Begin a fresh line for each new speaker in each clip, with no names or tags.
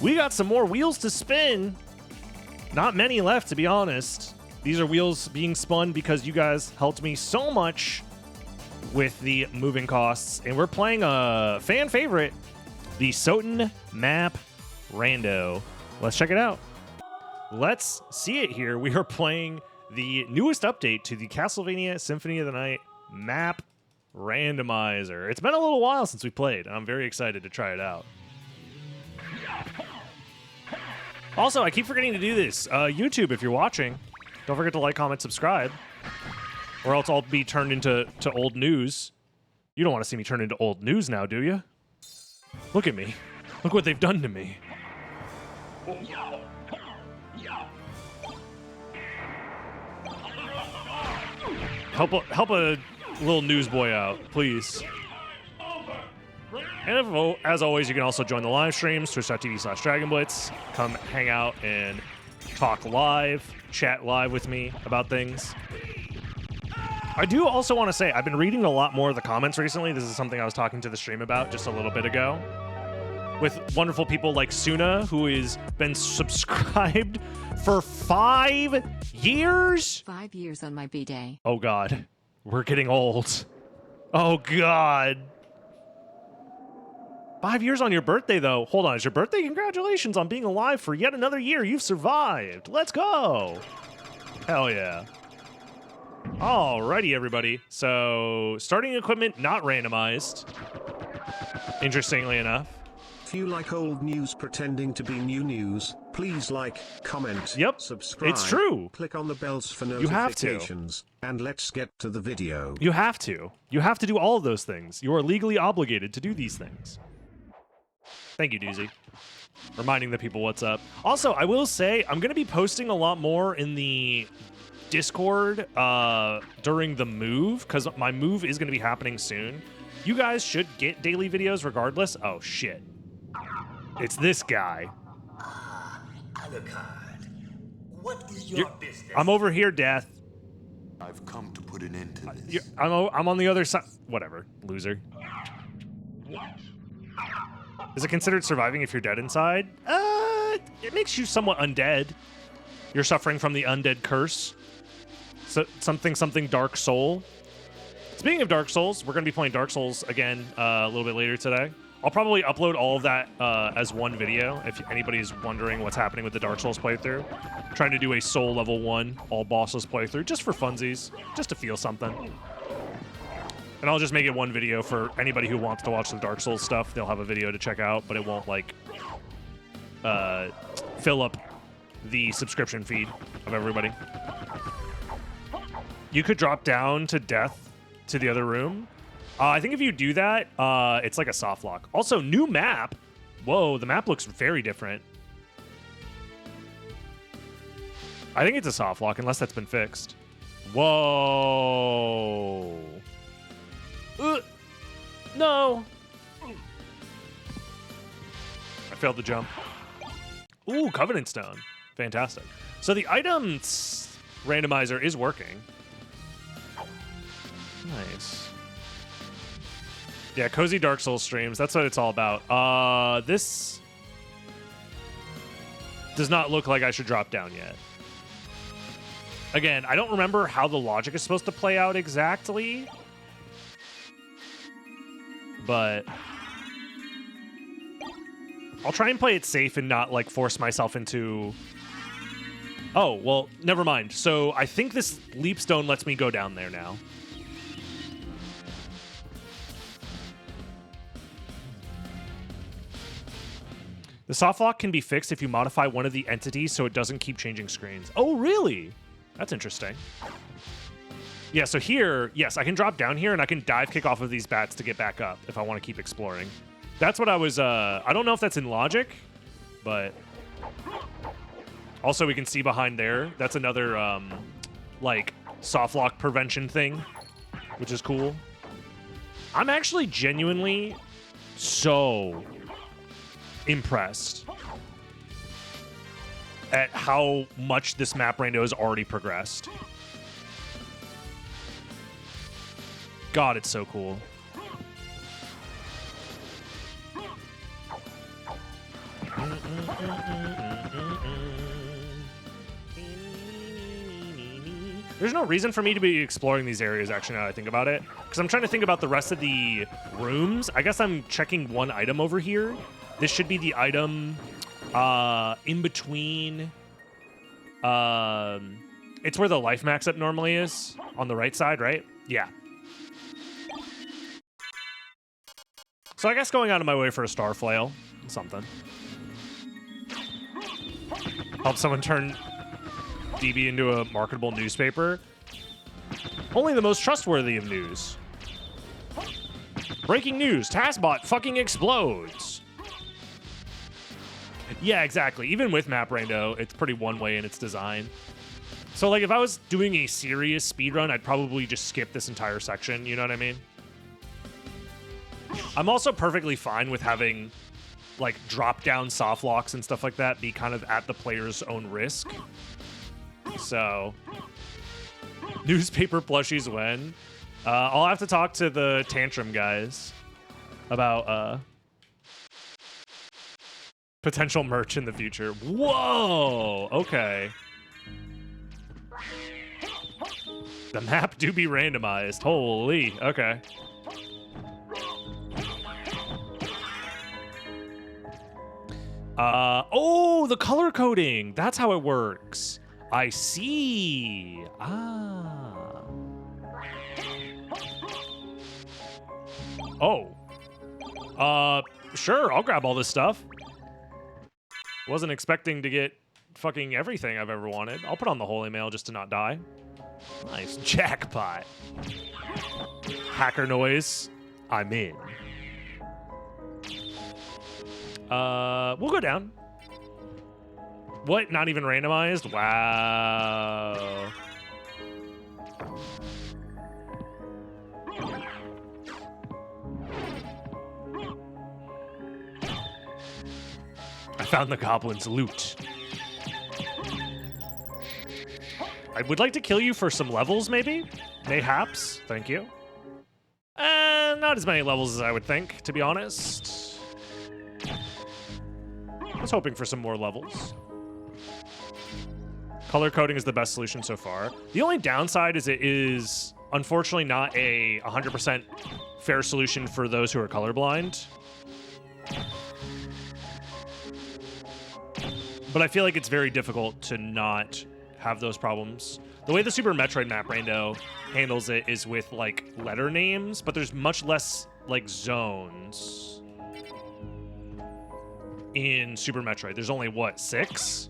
We got some more wheels to spin. Not many left, to be honest. These are wheels being spun because you guys helped me so much with the moving costs. And we're playing a fan favorite, the SotN map Rando. Let's check it out. Let's see it here. We are playing the newest update to the Castlevania Symphony of the Night map Randomizer. It's been a little while since we played. I'm very excited to try it out. Also, I keep forgetting to do this. YouTube, if you're watching, don't forget to like, comment, subscribe, or else I'll be turned into old news. You don't want to see me turn into old news now, do you? Look at me. Look what they've done to me. Help a little newsboy out, please. And as always, you can also join the live streams, twitch.tv/DragonBlitz. Come hang out and talk live, chat live with me about things. I do also want to say, I've been reading a lot more of the comments recently. This is something I was talking to the stream about just a little bit ago. With wonderful people like Suna, who has been subscribed for 5 years.
5 years on my B-Day.
Oh, God. We're getting old. Oh, God. 5 years on your birthday, though. Hold on, it's your birthday? Congratulations on being alive for yet another year. You've survived. Let's go. Hell yeah. Alrighty, everybody. So, starting equipment not randomized. Interestingly enough.
If you like old news pretending to be new news, please like, comment, subscribe.
It's true.
Click on the bells for
You have to.
notifications, and let's get to the video.
You have to. You have to do all of those things. You are legally obligated to do these things. Thank you, Doozy. Reminding the people what's up. Also, I will say, I'm going to be posting a lot more in the Discord during the move, because my move is going to be happening soon. You guys should get daily videos regardless. Oh, shit. It's this guy.
Alucard, what is your business?
I'm over here, Death.
I've come to put an end to this.
I'm on the other side. Whatever, loser. Is it considered surviving if you're dead inside? It makes you somewhat undead. You're suffering from the undead curse. So something Dark Soul. Speaking of Dark Souls, we're going to be playing Dark Souls again a little bit later today. I'll probably upload all of that as one video if anybody's wondering what's happening with the Dark Souls playthrough. Trying to do a Soul Level 1 all bosses playthrough just for funsies, just to feel something. And I'll just make it one video for anybody who wants to watch the Dark Souls stuff. They'll have a video to check out, but it won't, like, fill up the subscription feed of everybody. You could drop down to death to the other room. I think if you do that, it's like a soft lock. Also, new map. Whoa, the map looks very different. I think it's a soft lock, unless that's been fixed. Whoa. No. I failed the jump. Ooh, Covenant Stone. Fantastic. So the items randomizer is working. Nice. Yeah, cozy Dark Souls streams. That's what it's all about. This does not look like I should drop down yet. Again, I don't remember how the logic is supposed to play out exactly. But I'll try and play it safe and not, like, force myself into... Oh, well, never mind. So I think this leap stone lets me go down there now. The soft lock can be fixed if you modify one of the entities so it doesn't keep changing screens. Oh, really? That's interesting. Yeah, so here, yes, I can drop down here and I can dive kick off of these bats to get back up if I want to keep exploring. That's what I was, I don't know if that's in logic, but also we can see behind there. That's another, like, soft lock prevention thing, which is cool. I'm actually genuinely so impressed at how much this map rando has already progressed. God, it's so cool. There's no reason for me to be exploring these areas, actually, now that I think about it. Because I'm trying to think about the rest of the rooms. I guess I'm checking one item over here. This should be the item in between. It's where the life max up normally is. On the right side, right? Yeah. So I guess going out of my way for a star flail. Something. Help someone turn DB into a marketable newspaper. Only the most trustworthy of news. Breaking news, TaskBot fucking explodes. Yeah, exactly. Even with Map Rando, it's pretty one-way in its design. So, like, if I was doing a serious speedrun, I'd probably just skip this entire section, you know what I mean? I'm also perfectly fine with having, like, drop-down soft locks and stuff like that be kind of at the player's own risk. So, newspaper plushies when? I'll have to talk to the Tantrum guys about potential merch in the future. Whoa! Okay. The map do be randomized. Holy. Okay. Oh, the color coding. That's how it works. I see. Ah. Oh. Sure, I'll grab all this stuff. Wasn't expecting to get fucking everything I've ever wanted. I'll put on the Holy Mail just to not die. Nice. Jackpot. Hacker noise. I'm in. We'll go down. What? Not even randomized? Wow. I found the goblin's loot. I would like to kill you for some levels, maybe? Mayhaps. Thank you. Not as many levels as I would think, to be honest. I was hoping for some more levels. Color coding is the best solution so far. The only downside is it is, unfortunately, not a 100% fair solution for those who are colorblind. But I feel like it's very difficult to not have those problems. The way the Super Metroid Map Rando handles it is with, like, letter names, but there's much less, like, zones in Super Metroid. There's only, what, 6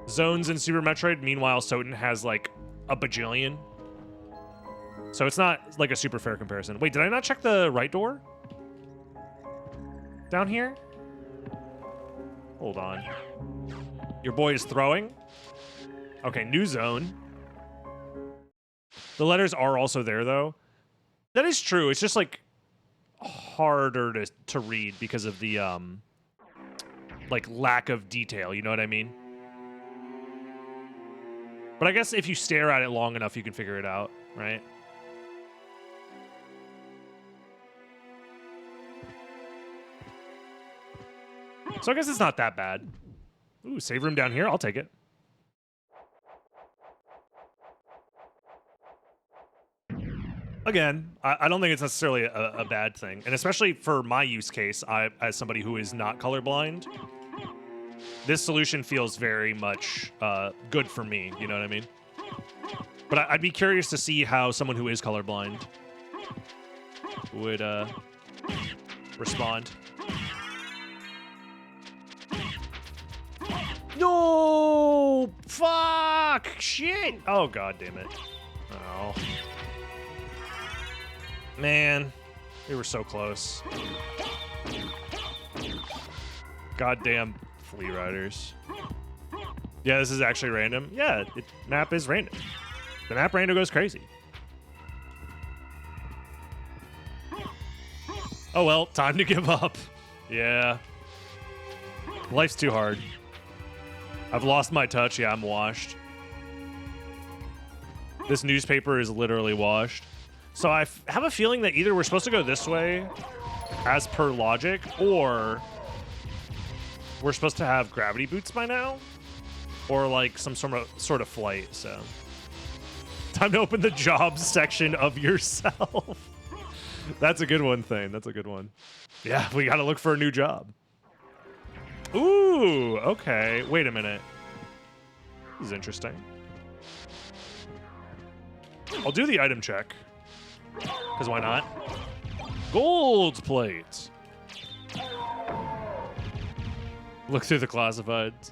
zones in Super Metroid? Meanwhile, SotN has, like, a bajillion. So it's not, like, a super fair comparison. Wait, did I not check the right door? Down here? Hold on. Your boy is throwing? Okay, new zone. The letters are also there, though. That is true. It's just, like, harder to read because of the, like, lack of detail. You know what I mean? But I guess if you stare at it long enough, you can figure it out, right? So I guess it's not that bad. Ooh, save room down here. I'll take it. Again, I don't think it's necessarily a bad thing. And especially for my use case, as somebody who is not colorblind, this solution feels very much good for me. You know what I mean? But I'd be curious to see how someone who is colorblind would respond. No! Fuck! Shit! Oh, god damn it. Oh. Man, we were so close. Goddamn flea riders. Yeah, this is actually random. Yeah, map is random. The map random goes crazy. Oh well, time to give up. Yeah. Life's too hard. I've lost my touch. Yeah, I'm washed. This newspaper is literally washed. So I have a feeling that either we're supposed to go this way, as per logic, or we're supposed to have gravity boots by now, or like some sort of flight. So, time to open the jobs section of yourself. That's a good one, Thane. That's a good one. Yeah, we gotta look for a new job. Ooh, okay. Wait a minute. This is interesting. I'll do the item check. Because why not? Gold plate. Look through the classifieds.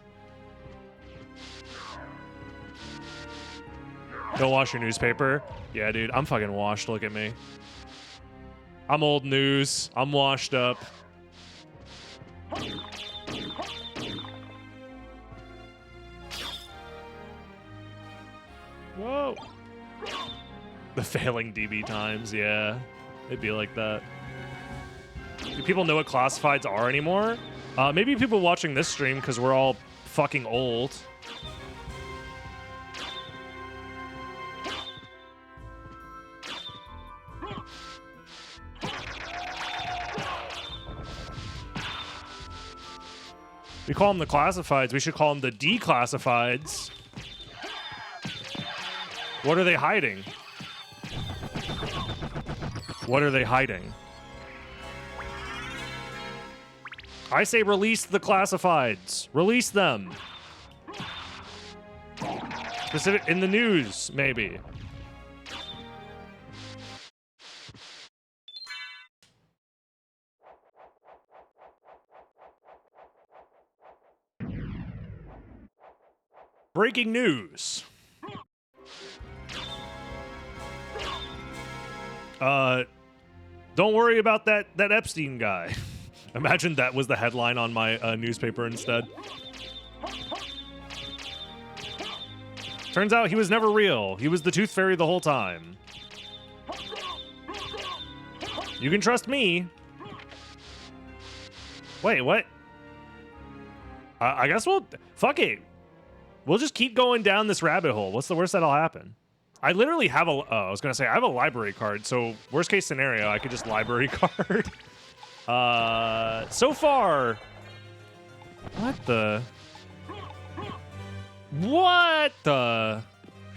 Don't wash your newspaper. Yeah, dude, I'm fucking washed. Look at me. I'm old news. I'm washed up. Whoa. The failing DB times, yeah. It'd be like that. Do people know what classifieds are anymore? Maybe people watching this stream because we're all fucking old. We call them the classifieds. We should call them the declassifieds. What are they hiding? What are they hiding? I say release the classifieds. Release them. Specific in the news, maybe. Breaking news. Don't worry about that Epstein guy. Imagine that was the headline on my newspaper instead. Turns out he was never real. He was the Tooth Fairy the whole time. You can trust me. Wait, what? I guess we'll... Fuck it. We'll just keep going down this rabbit hole. What's the worst that'll happen? I literally have a... I was going to say, I have a library card, so worst case scenario, I could just library card. So far... What the... What the...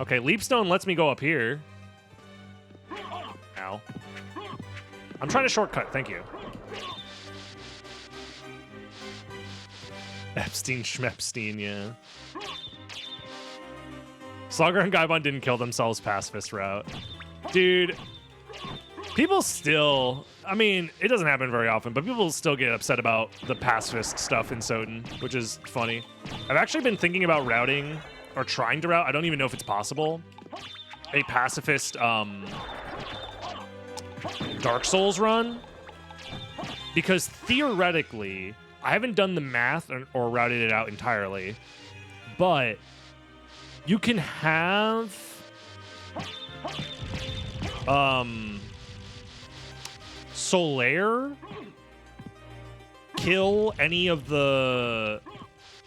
Okay, Leapstone lets me go up here. Ow. I'm trying to shortcut, thank you. Epstein Schmepstein, yeah. Slugger and Gaibon didn't kill themselves pacifist route. Dude, people still... I mean, it doesn't happen very often, but people still get upset about the pacifist stuff in SotN, which is funny. I've actually been thinking about routing, or trying to route, I don't even know if it's possible, a pacifist Dark Souls run. Because theoretically, I haven't done the math or routed it out entirely, but you can have Solaire kill any of the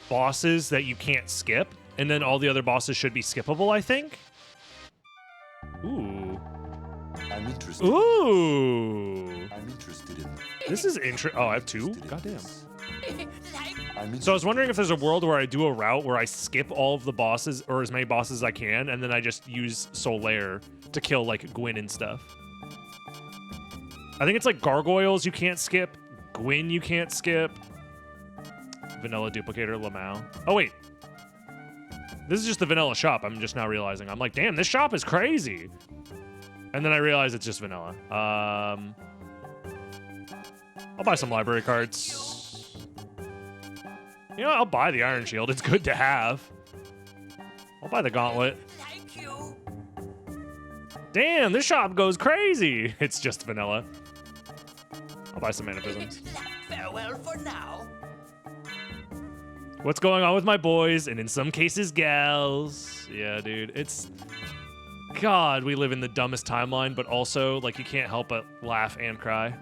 bosses that you can't skip, and then all the other bosses should be skippable, I think. Ooh.
I'm interested.
Ooh.
I'm interested in.
This is interesting. Oh, I have two? Goddamn.
I'm
So I was wondering if there's a world where I do a route where I skip all of the bosses, or as many bosses as I can, and then I just use Solaire to kill, like, Gwyn and stuff. I think it's like Gargoyles you can't skip, Gwyn you can't skip, Vanilla Duplicator, Lamau. Oh, wait. This is just the vanilla shop, I'm just now realizing. I'm like, damn, this shop is crazy. And then I realize it's just vanilla. I'll buy some library cards. You know, I'll buy the Iron Shield. It's good to have. I'll buy the Gauntlet.
Thank you.
Damn, this shop goes crazy. It's just vanilla. I'll buy some Mana Prisms.
Farewell for now.
What's going on with my boys, and in some cases, gals? Yeah, dude, it's... God, we live in the dumbest timeline, but also, like, you can't help but laugh and cry.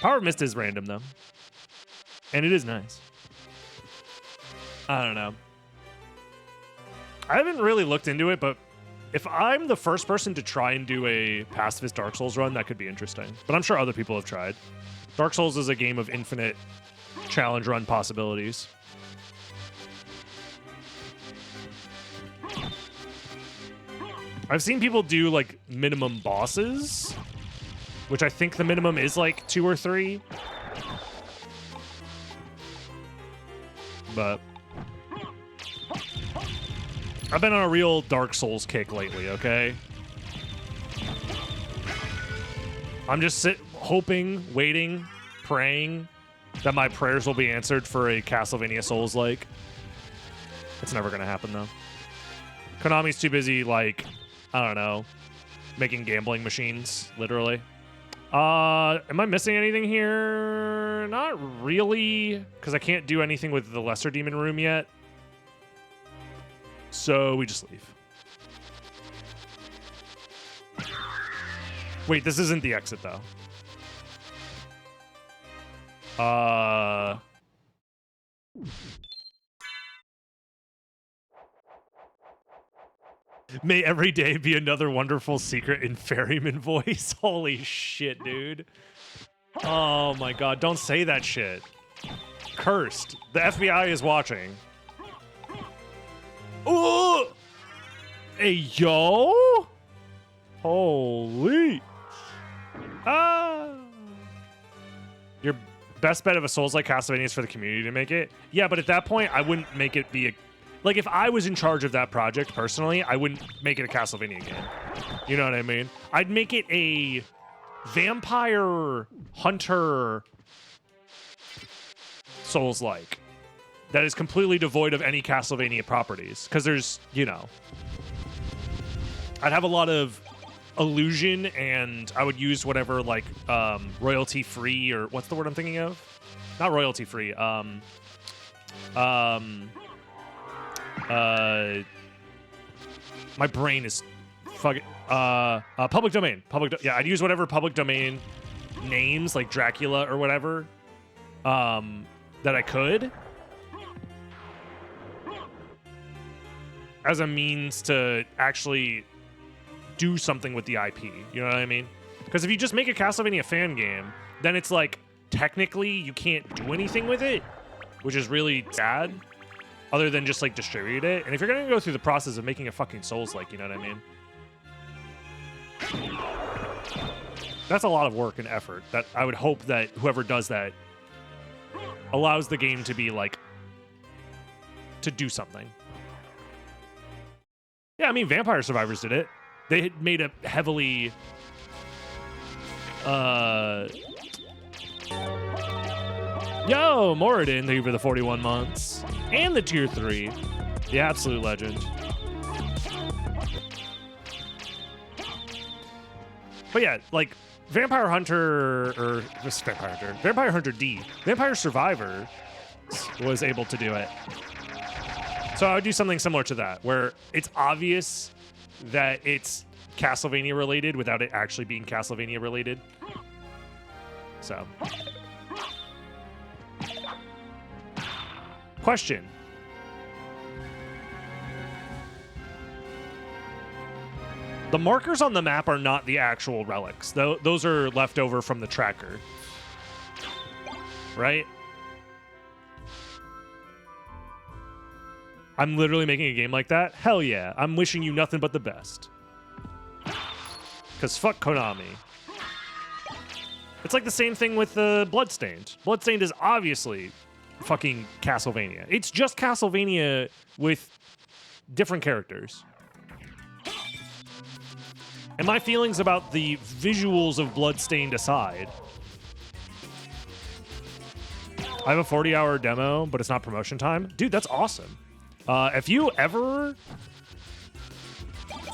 Power of Mist is random, though. And it is nice. I don't know. I haven't really looked into it, but if I'm the first person to try and do a pacifist Dark Souls run, that could be interesting. But I'm sure other people have tried. Dark Souls is a game of infinite challenge run possibilities. I've seen people do like minimum bosses, which I think the minimum is like 2 or 3. But I've been on a real Dark Souls kick lately, okay? I'm just hoping, waiting, praying that my prayers will be answered for a Castlevania Souls-like. It's never gonna happen, though. Konami's too busy, like, I don't know, making gambling machines, literally. Am I missing anything here? Not really, because I can't do anything with the Lesser Demon Room yet. So we just leave. Wait, this isn't the exit, though. May every day be another wonderful secret in ferryman voice. Holy shit, dude. Oh my god, don't say that shit. Cursed. The FBI is watching. Ooh! Hey, yo! Holy. Your best bet of a Souls-like Castlevania is for the community to make it? Yeah, but at that point, I wouldn't make it be a... Like, if I was in charge of that project, personally, I wouldn't make it a Castlevania game. You know what I mean? I'd make it a vampire hunter Souls-like that is completely devoid of any Castlevania properties. Because there's, you know... I'd have a lot of illusion, and I would use whatever, like, royalty-free, or what's the word I'm thinking of? Not royalty-free. My brain is fucking public domain. Yeah, I'd use whatever public domain names like Dracula or whatever that I could as a means to actually do something with the IP. You know what I mean? Because if you just make a Castlevania fan game, then it's like technically you can't do anything with it, which is really sad. Other than just, like, distribute it. And if you're going to go through the process of making a fucking Souls-like, you know what I mean? That's a lot of work and effort that I would hope that whoever does that allows the game to be, like, to do something. Yeah, I mean, Vampire Survivors did it. They had made a heavily... Yo, Moradin, thank you for the 41 months. And the tier 3. The absolute legend. But yeah, like, Vampire Hunter, or just Vampire Hunter, Vampire Hunter D, Vampire Survivor was able to do it. So I would do something similar to that, where it's obvious that it's Castlevania related without it actually being Castlevania related. So... Question. The markers on the map are not the actual relics. Those are left over from the tracker. Right? I'm literally making a game like that? Hell yeah. I'm wishing you nothing but the best. Because fuck Konami. It's like the same thing with Bloodstained. Bloodstained is obviously... fucking Castlevania. It's just Castlevania with different characters. And my feelings about the visuals of Bloodstained aside, I have a 40-hour demo, but it's not promotion time. Dude, that's awesome. If you ever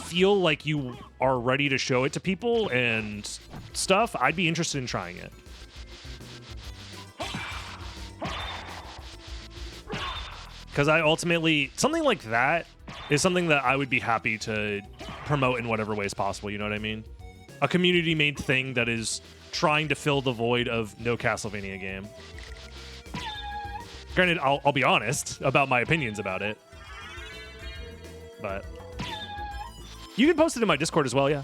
feel like you are ready to show it to people and stuff, I'd be interested in trying it. Because I ultimately, something like that is something that I would be happy to promote in whatever ways possible, you know what I mean? A community-made thing that is trying to fill the void of no Castlevania game. Granted, I'll be honest about my opinions about it. But you can post it in my Discord as well, yeah.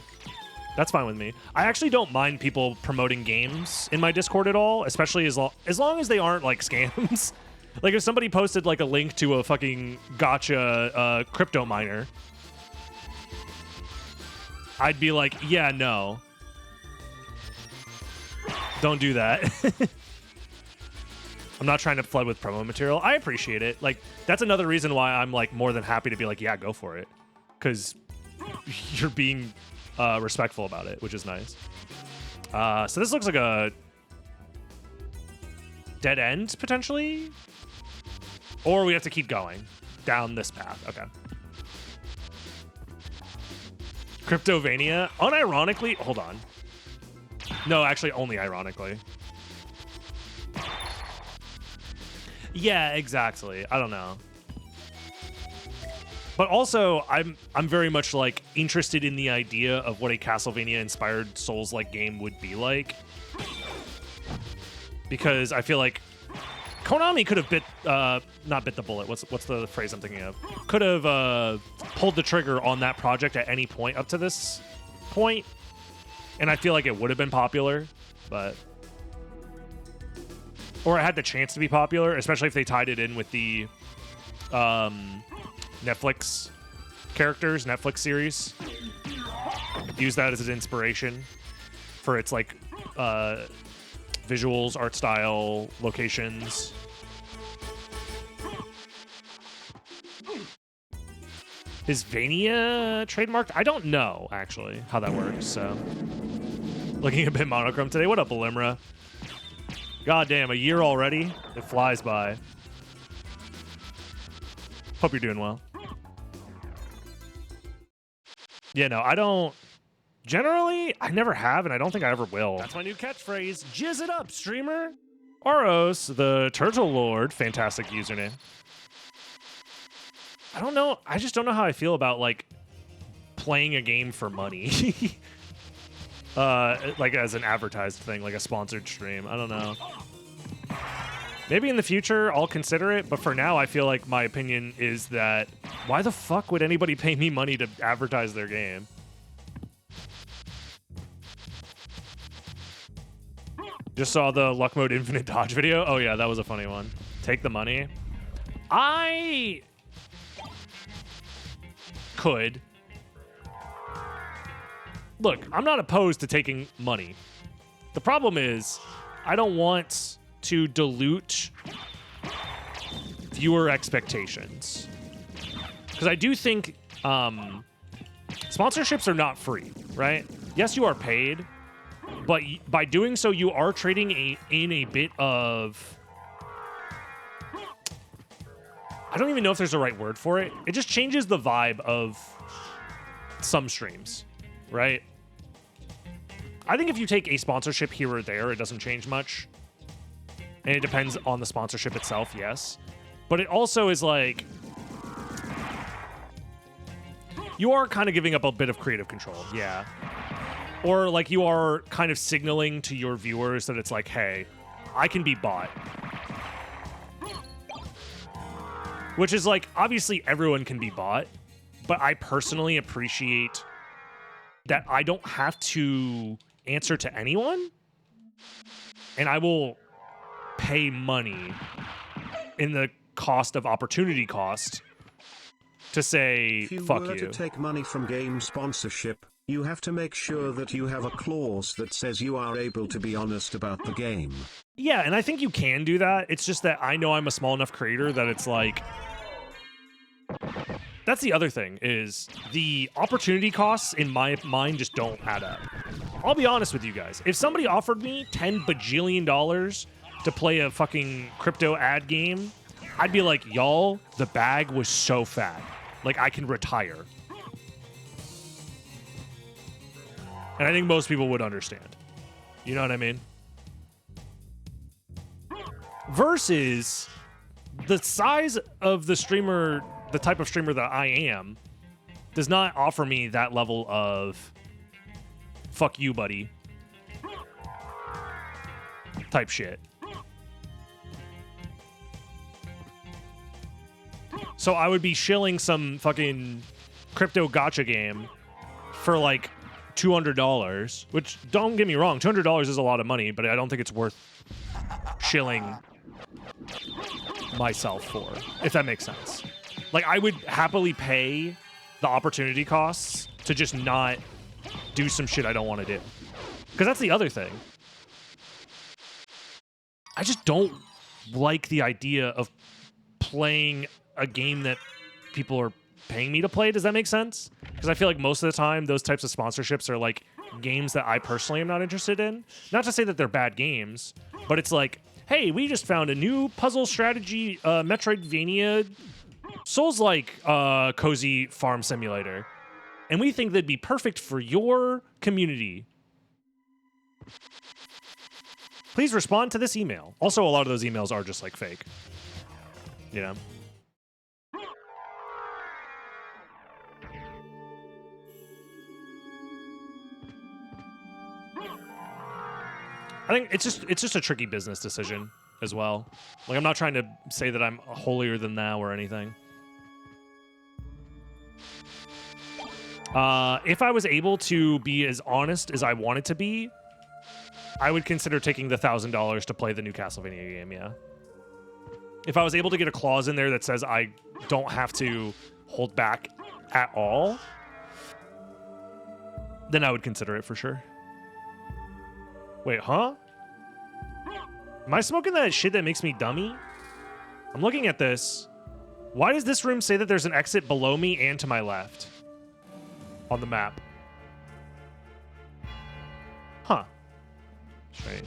That's fine with me. I actually don't mind people promoting games in my Discord at all, especially as long as they aren't like scams. Like if somebody posted like a link to a fucking gotcha crypto miner, I'd be like, yeah, no. Don't do that. I'm not trying to flood with promo material. I appreciate it. Like, that's another reason why I'm like more than happy to be like, yeah, go for it. Because you're being respectful about it, which is nice. So this looks like a dead end, potentially? Or we have to keep going down this path. Okay. Cryptovania, unironically, hold on. No, actually, only ironically. Yeah, exactly. I don't know. But also, I'm very much like interested in the idea of what a Castlevania-inspired Souls-like game would be like, because I feel like Konami could have not bit the bullet. What's the phrase I'm thinking of? Could have pulled the trigger on that project at any point up to this point, and I feel like it would have been popular, but or it had the chance to be popular, especially if they tied it in with the Netflix characters, Netflix series. Use that as an inspiration for its like visuals, art style, locations. Is Vania trademarked? I don't know, actually, how that works, so. Looking a bit monochrome today. What up, Elimra? God damn, a year already? It flies by. Hope you're doing well. Yeah, no, I don't. Generally, I never have, and I don't think I ever will. That's my new catchphrase. Jizz it up, streamer. Oros, the Turtle Lord. Fantastic username. I don't know. I just don't know how I feel about, like, playing a game for money. Like, as an advertised thing, like a sponsored stream. I don't know. Maybe in the future, I'll consider it, but for now, I feel like my opinion is that why the fuck would anybody pay me money to advertise their game? Just saw the Luck Mode Infinite Dodge video. Oh yeah, that was a funny one. Take the money. I could. Look, I'm not opposed to taking money. The problem is, I don't want to dilute viewer expectations. Because I do think sponsorships are not free, right? Yes, you are paid, but by doing so, you are trading in a bit of... I don't even know if there's a right word for it. It just changes the vibe of some streams, right? I think if you take a sponsorship here or there, it doesn't change much. And it depends on the sponsorship itself, yes. But it also is like... You are kind of giving up a bit of creative control, yeah. Or like you are kind of signaling to your viewers that it's like, hey, I can be bought. Which is like, obviously everyone can be bought, but I personally appreciate that I don't have to answer to anyone, and I will pay money in the cost of opportunity cost to say, fuck you.
If you were to take money from game sponsorship, you have to make sure that you have a clause that says you are able to be honest about the game.
Yeah, and I think you can do that. It's just that I know I'm a small enough creator that it's like... That's the other thing, is the opportunity costs in my mind just don't add up. I'll be honest with you guys. If somebody offered me $10 bajillion to play a fucking crypto ad game, I'd be like, y'all, the bag was so fat. Like, I can retire. And I think most people would understand. You know what I mean? Versus the size of the streamer, the type of streamer that I am, does not offer me that level of fuck you, buddy type shit. So I would be shilling some fucking crypto gacha game for like $200, which, don't get me wrong, $200 is a lot of money, but I don't think it's worth shilling myself for, if that makes sense. Like, I would happily pay the opportunity costs to just not do some shit I don't want to do. Because that's the other thing. I just don't like the idea of playing a game that people are paying me to play. Does that make sense? Because I feel like most of the time those types of sponsorships are like games that I personally am not interested in. Not to say that they're bad games, but it's like, hey, we just found a new puzzle strategy Metroidvania Souls-like cozy farm simulator, and we think that'd be perfect for your community. Please respond to this email. Also, a lot of those emails are just like fake. You know? I think it's just a tricky business decision as well. Like, I'm not trying to say that I'm holier than thou or anything. If I was able to be as honest as I wanted to be, I would consider taking the $1,000 to play the new Castlevania game, yeah. If I was able to get a clause in there that says I don't have to hold back at all, then I would consider it for sure. Wait, huh? Am I smoking that shit that makes me dummy? I'm looking at this. Why does this room say that there's an exit below me and to my left on the map? Huh. Strange.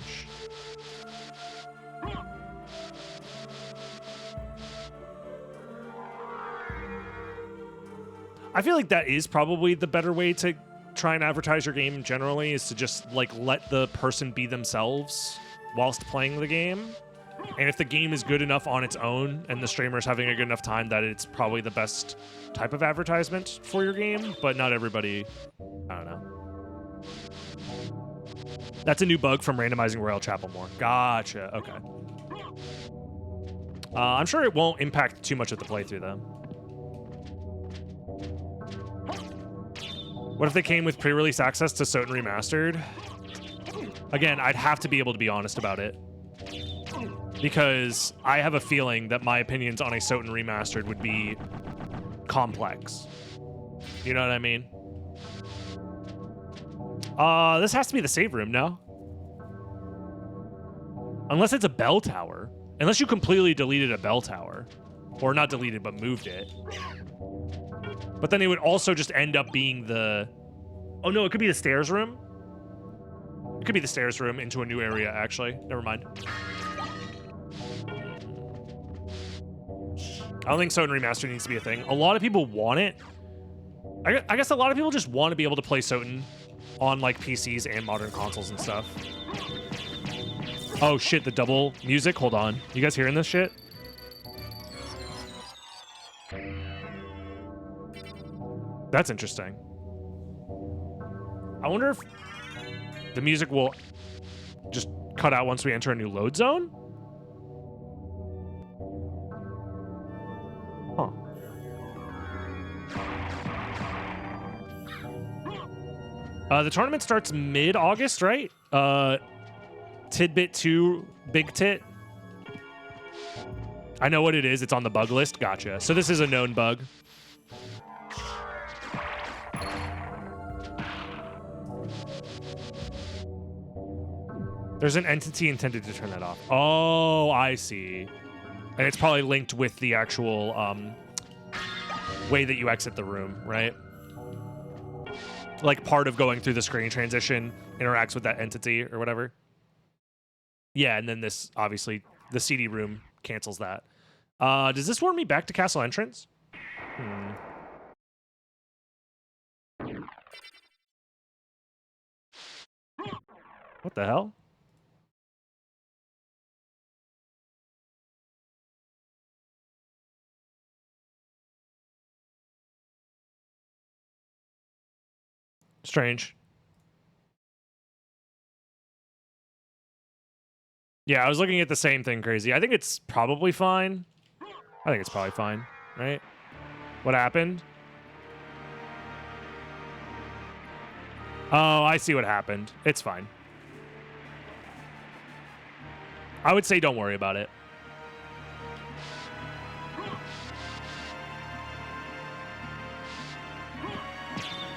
I feel like that is probably the better way to try and advertise your game generally, is to just like let the person be themselves whilst playing the game. And if the game is good enough on its own and the streamer's having a good enough time, that it's probably the best type of advertisement for your game. But not everybody, I don't know. That's a new bug from randomizing Royal Chapelmore. Gotcha. Okay. I'm sure it won't impact too much of the playthrough though. What if they came with pre-release access to SotN Remastered? Again, I'd have to be able to be honest about it, because I have a feeling that my opinions on a SotN Remastered would be complex. You know what I mean? This has to be the save room, no? Unless it's a bell tower. Unless you completely deleted a bell tower. Or not deleted, but moved it. But then it would also just end up being the... Oh no, it could be the stairs room. It could be the stairs room into a new area, actually. Never mind. I don't think SotN Remastered needs to be a thing. A lot of people want it. I guess a lot of people just want to be able to play SotN on like PCs and modern consoles and stuff. Oh shit, the double music. Hold on. You guys hearing this shit? That's interesting. I wonder if the music will just cut out once we enter a new load zone? Huh. The tournament starts mid-August, right? Tidbit 2, Big Tit. I know what it is. It's on the bug list. Gotcha. So this is a known bug. There's an entity intended to turn that off. Oh, I see. And it's probably linked with the actual way that you exit the room, right? Like part of going through the screen transition interacts with that entity or whatever. Yeah, and then this, obviously, the CD room cancels that. Does this warn me back to castle entrance? What the hell? Strange. Yeah, I was looking at the same thing, Crazy. I think it's probably fine. I think it's probably fine, right? What happened? Oh, I see what happened. It's fine. I would say don't worry about it.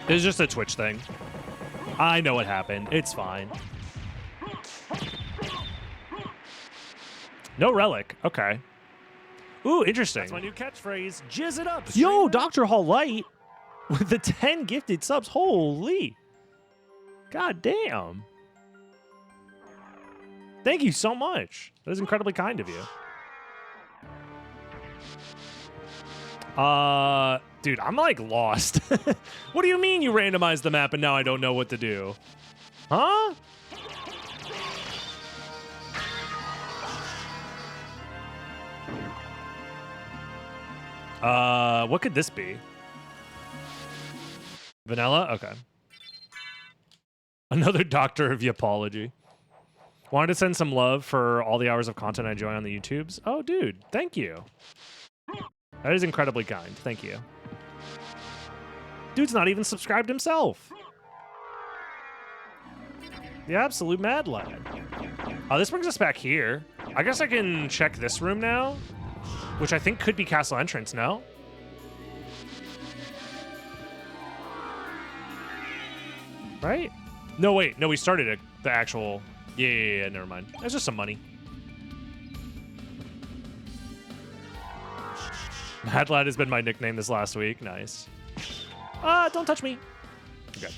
It's just a Twitch thing. I know what happened. It's fine. No relic. Okay. Ooh, interesting. That's my new catchphrase. Jizz it up. Yo, Dr. Hall Light with the 10 gifted subs. Holy. God damn. Thank you so much. That is incredibly kind of you. Dude, I'm like lost. What do you mean you randomized the map and now I don't know what to do? Huh? What could this be? Vanilla? Okay. Another doctor of apology. Wanted to send some love for all the hours of content I enjoy on the YouTubes. Oh, dude, thank you. That is incredibly kind. Thank you. Dude's not even subscribed himself. The absolute mad lad. This brings us back here. I guess I can check this room now, which I think could be castle entrance, no? Right? No, wait. No, we started at the actual... Yeah, never mind. That's just some money. Mad Lad has been my nickname this last week. Nice. Don't touch me. Okay.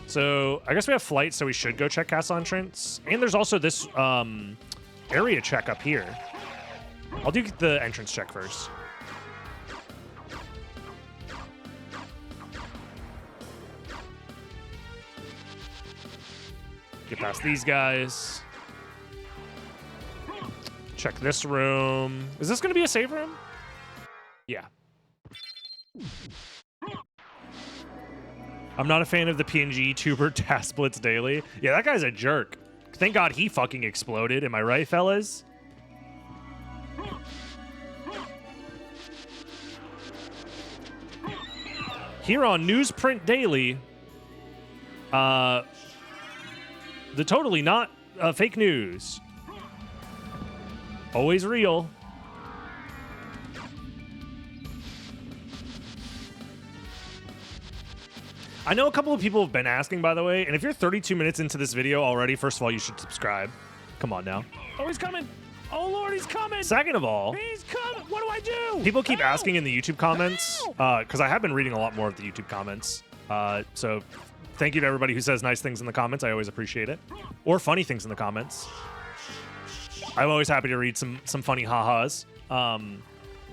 So, I guess we have flight, so we should go check castle entrance. And there's also this area check up here. I'll do the entrance check first. Get past these guys. Check this room. Is this going to be a save room? Yeah. I'm not a fan of the PNG tuber Task Blitz Daily. Yeah, that guy's a jerk. Thank God he fucking exploded. Am I right, fellas? Here on Newsprint Daily, the totally not fake news. Always real. I know a couple of people have been asking, by the way, and if you're 32 minutes into this video already, first of all, you should subscribe. Come on now. Oh, he's coming. Oh, Lord, he's coming. Second of all, he's coming. What do I do? People keep asking in the YouTube comments, because I have been reading a lot more of the YouTube comments. So thank you to everybody who says nice things in the comments. I always appreciate it. Or funny things in the comments. I'm always happy to read some funny ha-has. A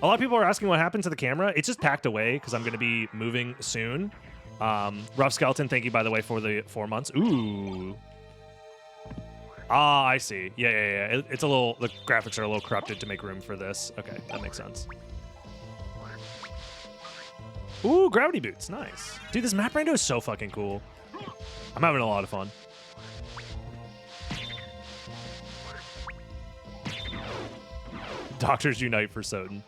lot of people are asking what happened to the camera. It's just packed away because I'm going to be moving soon. Rough Skeleton, thank you, by the way, for the 4 months. Ooh. Ah, I see. Yeah. It's a little, the graphics are a little corrupted to make room for this. Okay, that makes sense. Ooh, gravity boots. Nice. Dude, this map rando is so fucking cool. I'm having a lot of fun. Doctors unite for SotN.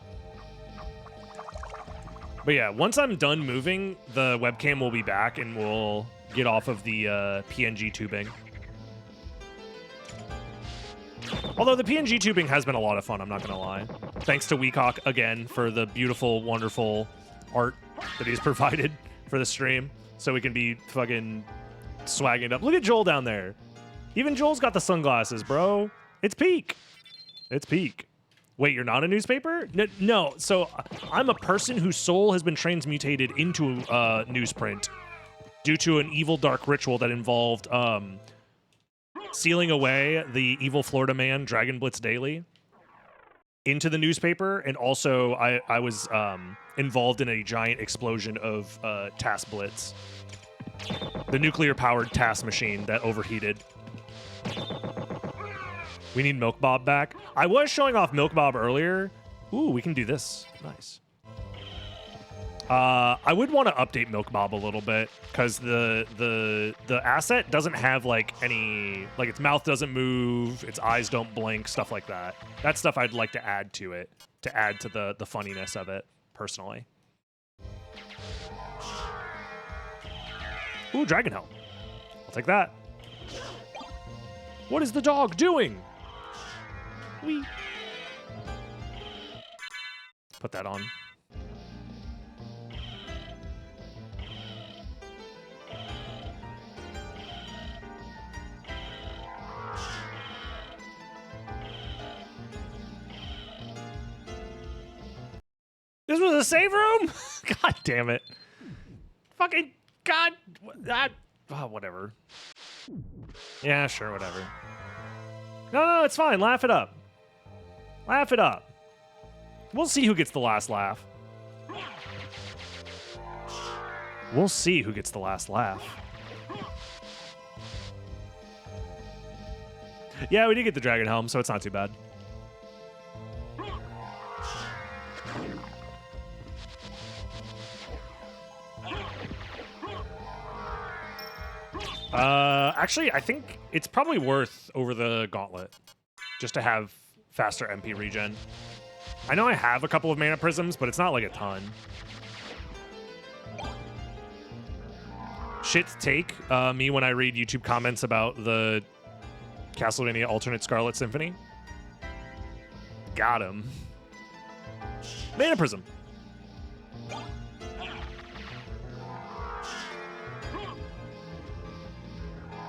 But yeah, once I'm done moving, the webcam will be back and we'll get off of the PNG tubing. Although the PNG tubing has been a lot of fun, I'm not going to lie. Thanks to Weecock again for the beautiful, wonderful art that he's provided for the stream. So we can be fucking swagging up. Look at Joel down there. Even Joel's got the sunglasses, bro. It's peak. It's peak. Wait, you're not a newspaper? No. So I'm a person whose soul has been transmutated into newsprint due to an evil dark ritual that involved sealing away the evil Florida man, Dragon Blitz Daily, into the newspaper. And also I was involved in a giant explosion of Task Blitz, the nuclear-powered task machine that overheated. We need Milk Bob back. I was showing off Milk Bob earlier. Ooh, we can do this. Nice. I would want to update Milk Bob a little bit because the asset doesn't have like any, like its mouth doesn't move, its eyes don't blink, stuff like that. That stuff I'd like to add to it, to add to the funniness of it, personally. Ooh, Dragon Helm. Take that. What is the dog doing? Wee. Put that on. This was a save room? God damn it. Fucking God. Whatever. Yeah, sure, whatever. No, it's fine. Laugh it up. Laugh it up. We'll see who gets the last laugh. We'll see who gets the last laugh. Yeah, we did get the dragon helm, so it's not too bad. Actually, I think it's probably worth over the gauntlet just to have faster MP regen. I know I have a couple of mana prisms, but it's not like a ton. Shit take me when I read YouTube comments about the Castlevania alternate Scarlet Symphony. Got him. Mana prism.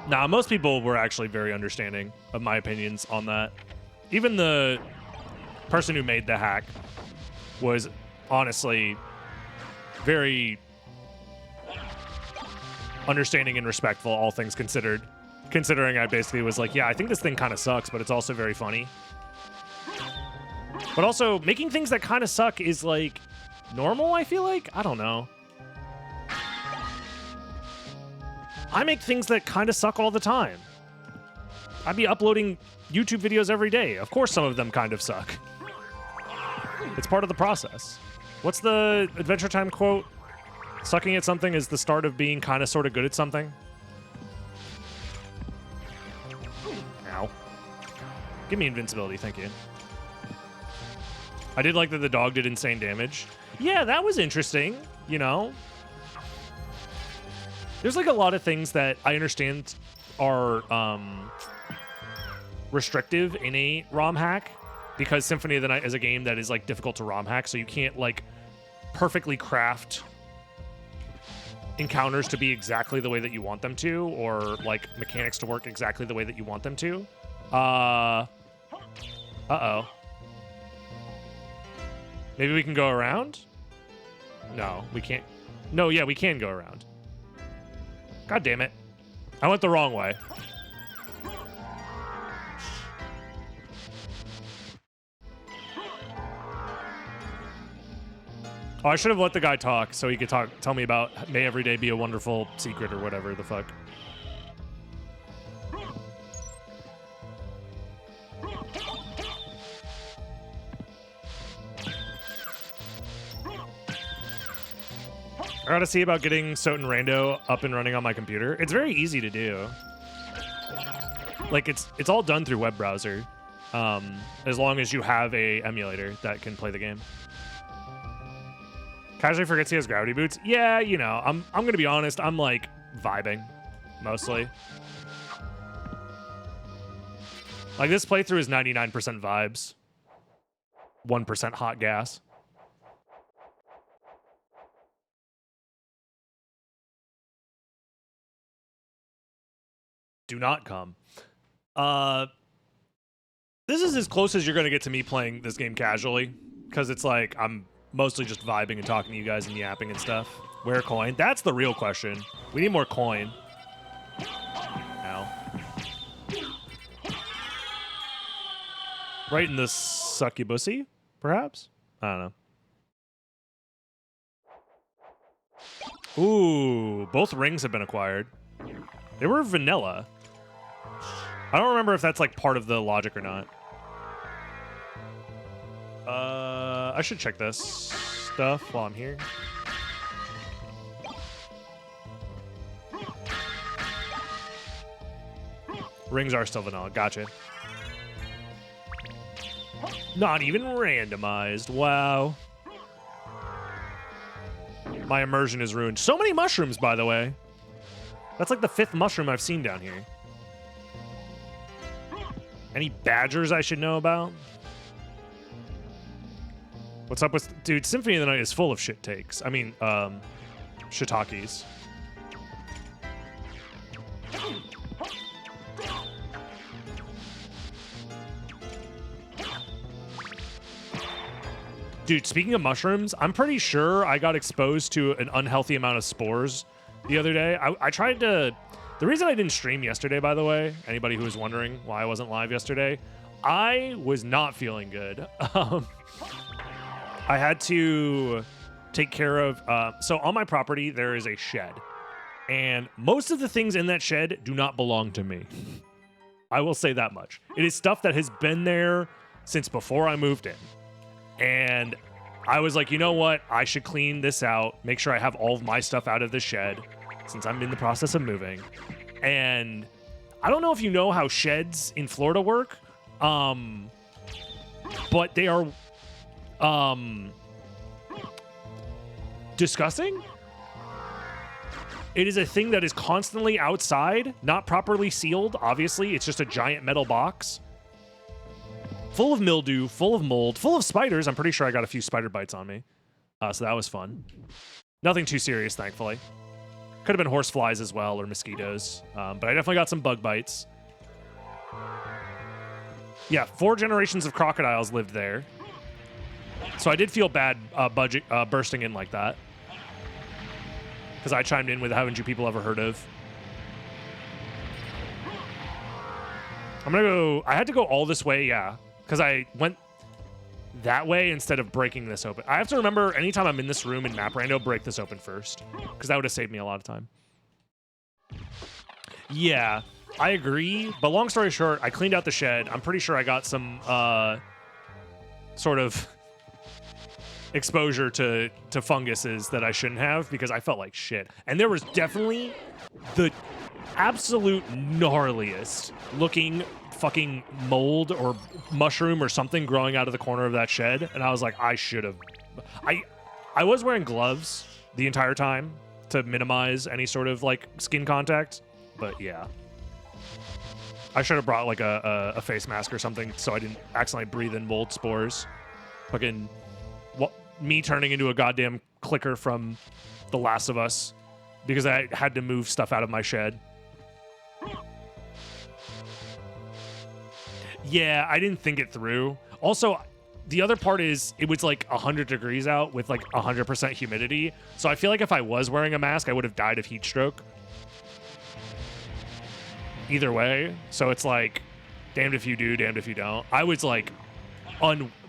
Nah, most people were actually very understanding of my opinions on that. Even the person who made the hack was honestly very understanding and respectful, all things considered. Considering I basically was like, yeah, I think this thing kind of sucks, but it's also very funny. But also, making things that kind of suck is like normal, I feel like? I don't know. I make things that kind of suck all the time. I'd be uploading YouTube videos every day. Of course some of them kind of suck. It's part of the process. What's the Adventure Time quote? Sucking at something is the start of being kind of sort of good at something. Ow. Give me invincibility, thank you. I did like that the dog did insane damage. Yeah, that was interesting, you know? There's like a lot of things that I understand are restrictive in a ROM hack because Symphony of the Night is a game that is like difficult to ROM hack, so you can't like perfectly craft encounters to be exactly the way that you want them to, or like mechanics to work exactly the way that you want them to. Uh-oh. Maybe we can go around? No, we can't. No, yeah, we can go around. God damn it. I went the wrong way. Oh, I should have let the guy talk so he could tell me about may every day be a wonderful secret or whatever the fuck. I gotta see about getting SotN Rando up and running on my computer. It's very easy to do. Like it's all done through web browser, as long as you have a emulator that can play the game. Casually forgets he has gravity boots. Yeah, you know, I'm gonna be honest. I'm like vibing, mostly. Like this playthrough is 99% vibes, 1% hot gas. Do not come. This is as close as you're gonna get to me playing this game casually, because it's like I'm mostly just vibing and talking to you guys and yapping and stuff. Where coin? That's the real question. We need more coin. Ow. Right in the succubussy, perhaps? I don't know. Ooh, both rings have been acquired. They were vanilla. I don't remember if that's like part of the logic or not. I should check this stuff while I'm here. Rings are still vanilla. Gotcha. Not even randomized. Wow. My immersion is ruined. So many mushrooms, by the way. That's like the 5th mushroom I've seen down here. Any badgers I should know about? What's up with... Dude, Symphony of the Night is full of shit takes. I mean, shiitakes. Dude, speaking of mushrooms, I'm pretty sure I got exposed to an unhealthy amount of spores the other day. I tried to... The reason I didn't stream yesterday, by the way, anybody who was wondering why I wasn't live yesterday, I was not feeling good. I had to take care of... so on my property, there is a shed. And most of the things in that shed do not belong to me. I will say that much. It is stuff that has been there since before I moved in. And I was like, you know what? I should clean this out, make sure I have all of my stuff out of the shed since I'm in the process of moving. And I don't know if you know how sheds in Florida work, but they are disgusting. It is a thing that is constantly outside, not properly sealed. Obviously, it's just a giant metal box. Full of mildew, full of mold, full of spiders. I'm pretty sure I got a few spider bites on me. So that was fun. Nothing too serious, thankfully. Could have been horse flies as well, or mosquitoes. But I definitely got some bug bites. Yeah, 4 generations of crocodiles lived there. So I did feel bad bursting in like that. Because I chimed in with haven't you people ever heard of? I'm going to go... I had to go all this way, yeah. Because I went that way instead of breaking this open. I have to remember anytime I'm in this room in Map Rando, break this open first. Because that would have saved me a lot of time. Yeah, I agree. But long story short, I cleaned out the shed. I'm pretty sure I got some sort of exposure to funguses that I shouldn't have because I felt like shit. And there was definitely the absolute gnarliest looking fucking mold or mushroom or something growing out of the corner of that shed, and I was like, I should have... I was wearing gloves the entire time to minimize any sort of like skin contact, but yeah. I should have brought like a face mask or something so I didn't accidentally breathe in mold spores. Fucking me turning into a goddamn clicker from The Last of Us because I had to move stuff out of my shed. Yeah, I didn't think it through. Also, the other part is it was like 100 degrees out with like 100% humidity. So I feel like if I was wearing a mask, I would have died of heat stroke. Either way. So it's like, damned if you do, damned if you don't. I was like,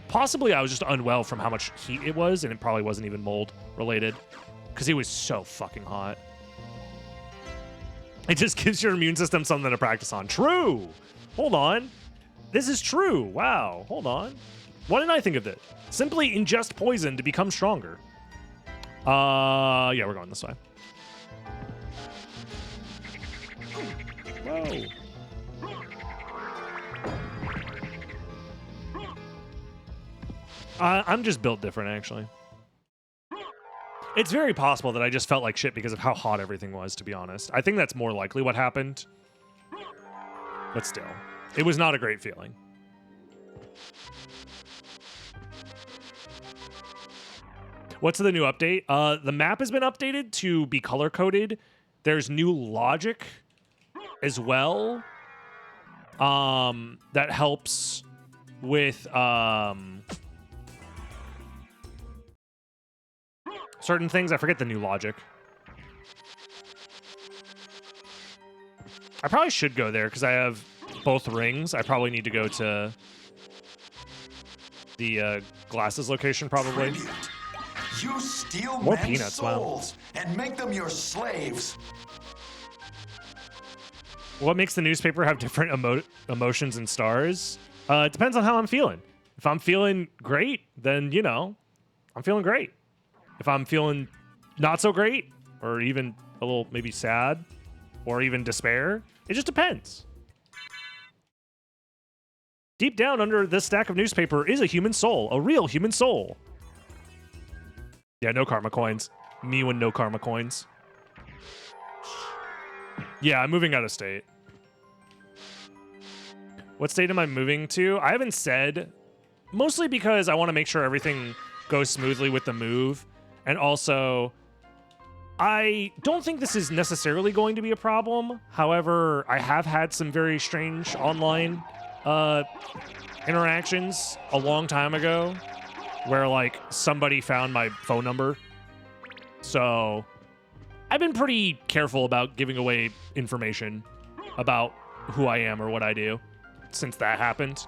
possibly I was just unwell from how much heat it was, and it probably wasn't even mold related because it was so fucking hot. It just gives your immune system something to practice on. True. Hold on. This is true. Wow. Hold on. Why didn't I think of it? Simply ingest poison to become stronger. Yeah, we're going this way. Whoa. I'm just built different, actually. It's very possible that I just felt like shit because of how hot everything was, to be honest. I think that's more likely what happened. But still, it was not a great feeling. What's the new update? The map has been updated to be color-coded. There's new logic as well that helps with certain things. I forget the new logic. I probably should go there because I have both rings. I probably need to go to the glasses location, probably.
Brilliant. You steal
More
men's
peanuts, wow.
souls and make them your slaves.
What makes the newspaper have different emotions and stars? It depends on how I'm feeling. If I'm feeling great, then, you know, I'm feeling great. If I'm feeling not so great, or even a little maybe sad, or even despair, it just depends. Deep down under this stack of newspaper is a human soul, a real human soul. Yeah, no karma coins. Me with no karma coins. Yeah, I'm moving out of state. What state am I moving to? I haven't said, mostly because I want to make sure everything goes smoothly with the move. And also, I don't think this is necessarily going to be a problem. However, I have had some very strange online interactions a long time ago where, like, somebody found my phone number. So I've been pretty careful about giving away information about who I am or what I do since that happened.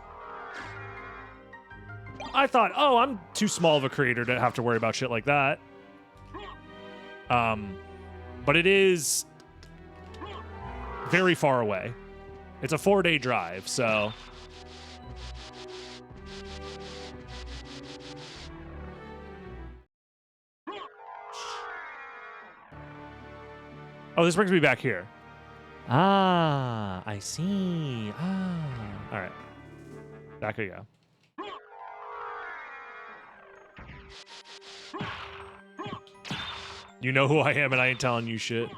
I thought, oh, I'm too small of a creator to have to worry about shit like that. But it is very far away. It's a 4-day drive, so... Oh, this brings me back here. Ah, I see. Ah. All right. Back we go. You know who I am and I ain't telling you shit.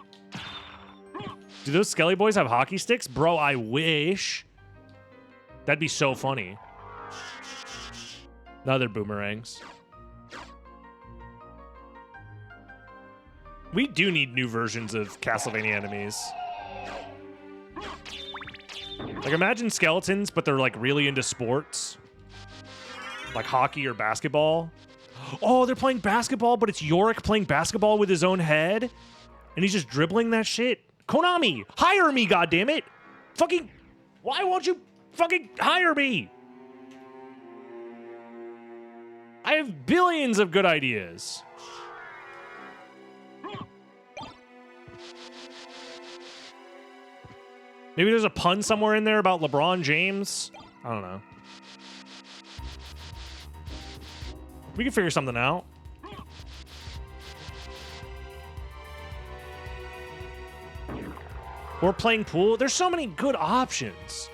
Do those Skelly boys have hockey sticks? Bro, I wish. That'd be so funny. No, they're boomerangs. We do need new versions of Castlevania enemies. Like, imagine skeletons, but they're, like, really into sports. Like hockey or basketball. Oh, they're playing basketball, but it's Yorick playing basketball with his own head? And he's just dribbling that shit? Konami, hire me, goddammit! Fucking... Why won't you fucking hire me? I have billions of good ideas. Maybe there's a pun somewhere in there about LeBron James. I don't know. We can figure something out. Or playing pool. There's so many good options.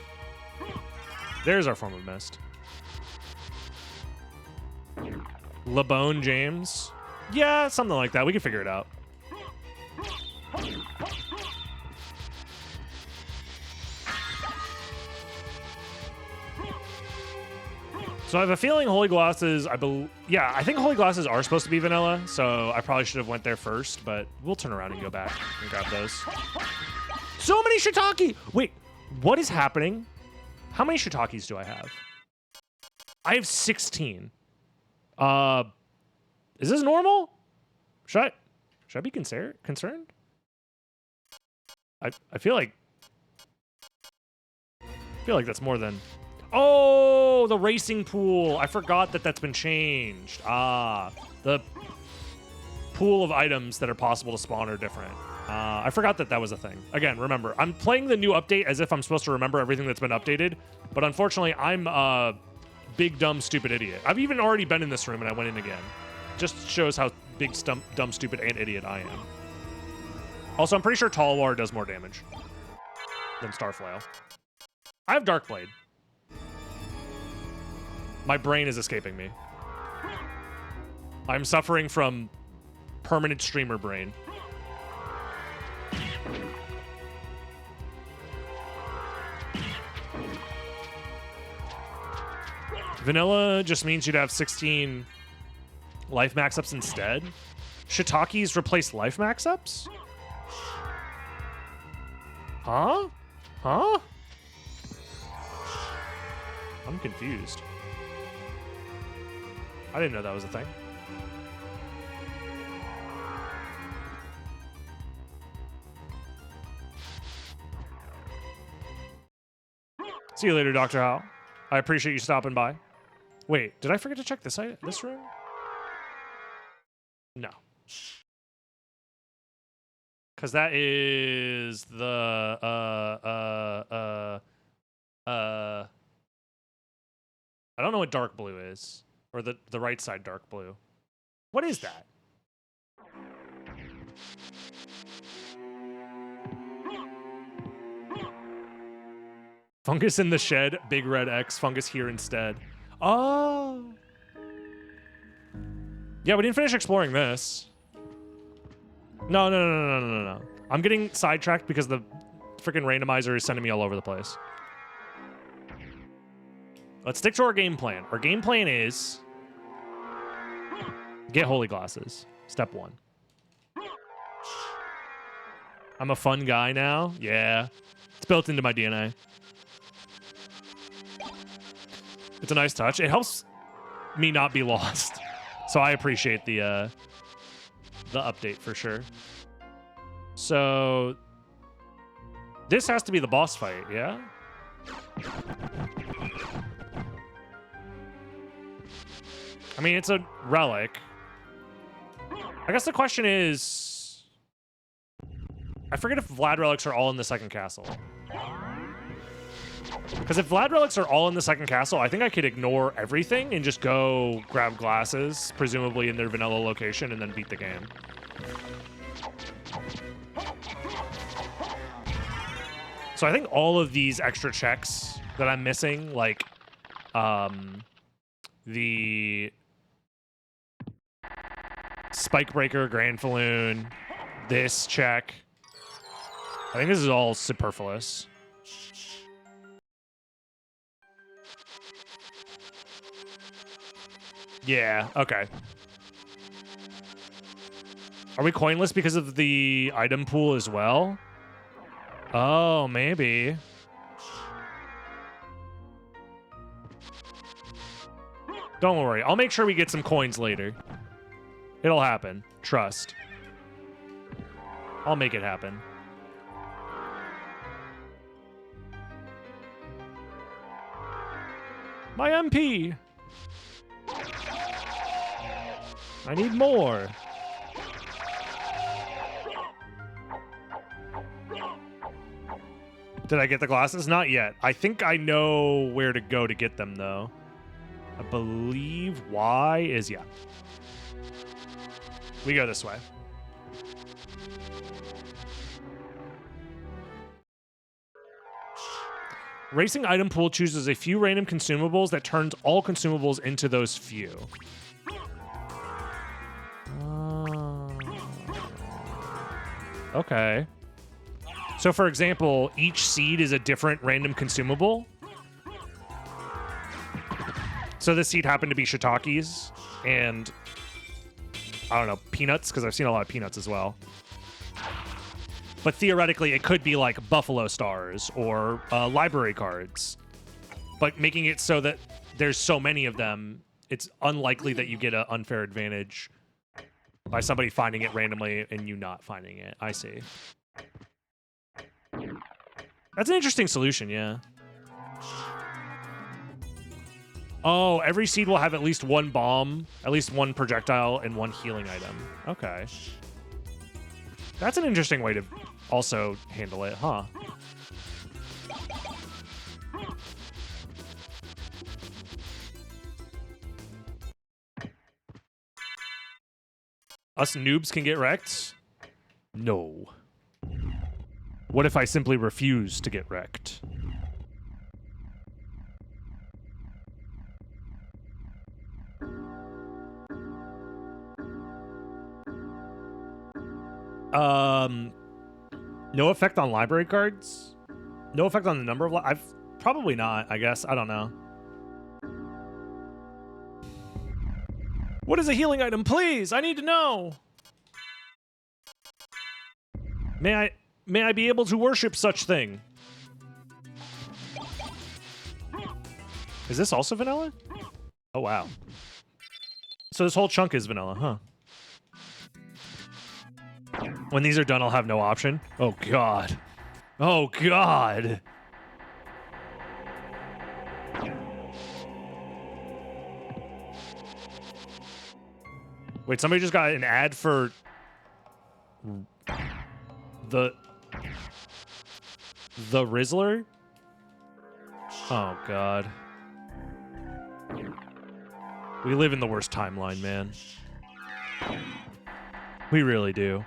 There's our form of mist. LeBron James. Yeah, something like that. We can figure it out. So I have a feeling Holy Glosses, yeah, I think Holy Glosses are supposed to be vanilla, so I probably should have went there first, but we'll turn around and go back and grab those. So many shiitake! Wait, what is happening? How many shiitakes do I have? I have 16. Is this normal? Should I be concerned? I feel like that's more than... Oh, the racing pool. I forgot that that's been changed. Ah, the pool of items that are possible to spawn are different. I forgot that that was a thing. Again, remember, I'm playing the new update as if I'm supposed to remember everything that's been updated, but unfortunately, I'm a big, dumb, stupid idiot. I've even already been in this room and I went in again. Just shows how big, dumb, stupid, and idiot I am. Also, I'm pretty sure Tall War does more damage than Starflail. I have Darkblade. My brain is escaping me. I'm suffering from permanent streamer brain. Vanilla just means you'd have 16 life max-ups instead. Shiitakes replace life max-ups? Huh? Huh? I'm confused. I didn't know that was a thing. See you later, Dr. Howe. I appreciate you stopping by. Wait, did I forget to check this room? No. Because that is the, I don't know what dark blue is. Or the right side dark blue. What is that? Fungus in the shed, big red X, fungus here instead. Oh. Yeah, we didn't finish exploring this. No. I'm getting sidetracked because the freaking randomizer is sending me all over the place. Let's stick to our game plan. Our game plan is get holy glasses. Step 1. I'm a fun guy now. Yeah. It's built into my DNA. It's a nice touch. It helps me not be lost. So I appreciate the update for sure. So this has to be the boss fight, yeah? I mean, it's a relic. I guess the question is, I forget if Vlad relics are all in the second castle. Because if Vlad relics are all in the second castle, I think I could ignore everything and just go grab glasses, presumably in their vanilla location, and then beat the game. So I think all of these extra checks that I'm missing, like the Spike Breaker, Grand Falloon, this check, I think this is all superfluous. Yeah, okay. Are we coinless because of the item pool as well? Oh, maybe. Don't worry. I'll make sure we get some coins later. It'll happen. Trust. I'll make it happen. My MP! I need more. Did I get the glasses? Not yet. I think I know where to go to get them, though. I believe Y is, yeah. We go this way. Racing item pool chooses a few random consumables that turns all consumables into those few. Okay. So, for example, each seed is a different random consumable. So this seed happened to be shiitakes and, I don't know, peanuts, because I've seen a lot of peanuts as well. But theoretically, it could be like buffalo stars or library cards. But making it so that there's so many of them, it's unlikely that you get an unfair advantage by somebody finding it randomly and you not finding it. I see. That's an interesting solution, yeah. Oh, every seed will have at least one bomb, at least one projectile, and one healing item. Okay. That's an interesting way to also handle it, huh? Us noobs can get wrecked? No. What if I simply refuse to get wrecked? No effect on library cards? No effect on the number of I've probably not, I guess. I don't know. What is a healing item? Please, I need to know. May I be able to worship such thing? Is this also vanilla? Oh, wow. So this whole chunk is vanilla, huh? When these are done, I'll have no option. Oh, God. Oh, God. Wait, somebody just got an ad for the Rizzler? Oh, God. We live in the worst timeline, man. We really do.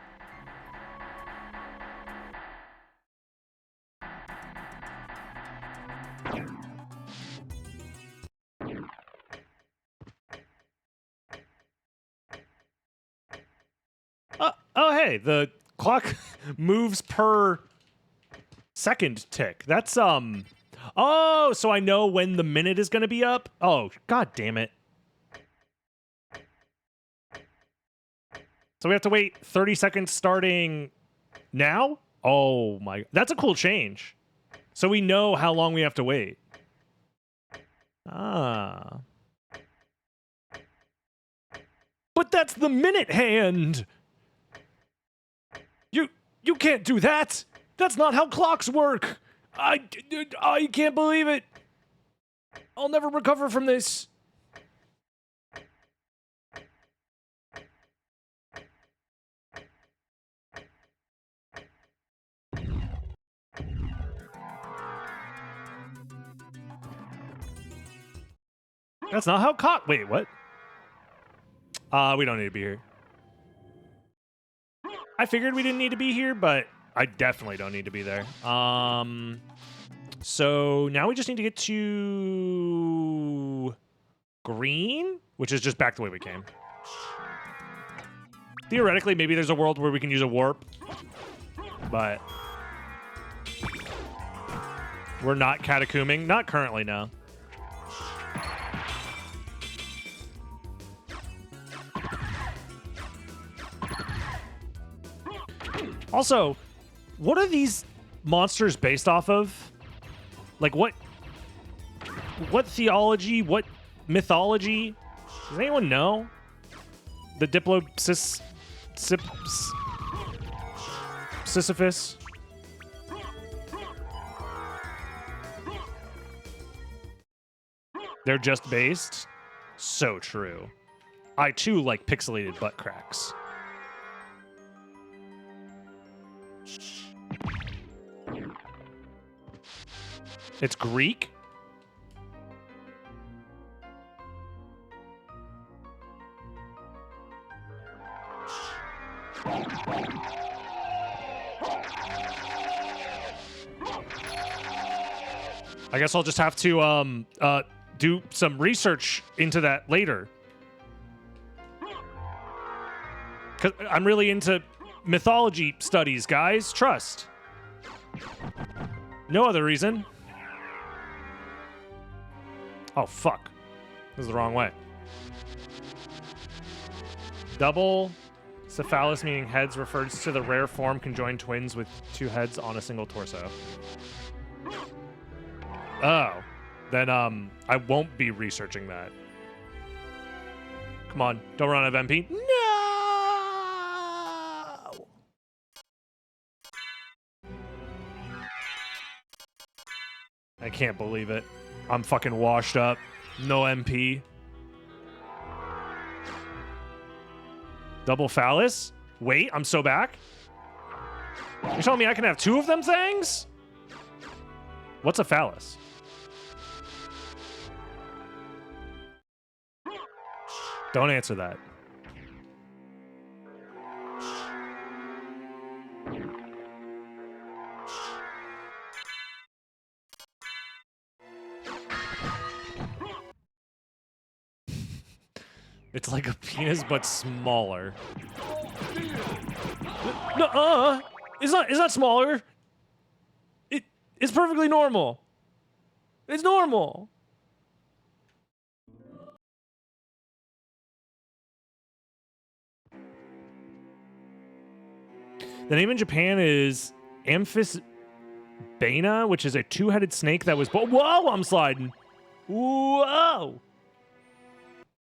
Oh, hey, the clock moves per Second tick. That's oh, so I know when the minute is going to be up. Oh, god damn it. So we have to wait 30 seconds starting now? Oh my, that's a cool change. So we know how long we have to wait. Ah. But that's the minute hand. You can't do that. That's not how clocks work. I can't believe it. I'll never recover from this. That's not how clock. Wait, what? We don't need to be here. I figured we didn't need to be here, but I definitely don't need to be there. So now we just need to get to green, which is just back the way we came. Theoretically, maybe there's a world where we can use a warp, but we're not catacoming. Not currently, no. Also, what are these monsters based off of? Like, what theology, what mythology? Does anyone know? The Sisyphus? They're just based? So true. I, too, like pixelated butt cracks. It's Greek? I guess I'll just have to do some research into that later. 'Cause I'm really into mythology studies, guys. Trust. No other reason. Oh, fuck. This is the wrong way. Double cephalus, meaning heads, refers to the rare form conjoined twins with two heads on a single torso. Oh. Then, I won't be researching that. Come on, don't run out of MP. No! I can't believe it. I'm fucking washed up. No MP. Double phallus? Wait, I'm so back? You're telling me I can have two of them things? What's a phallus? Don't answer that. It's like a penis, but smaller. No, it's not smaller. It's perfectly normal. It's normal. The name in Japan is Amphisbaena, which is a two-headed snake that was whoa, I'm sliding. Whoa.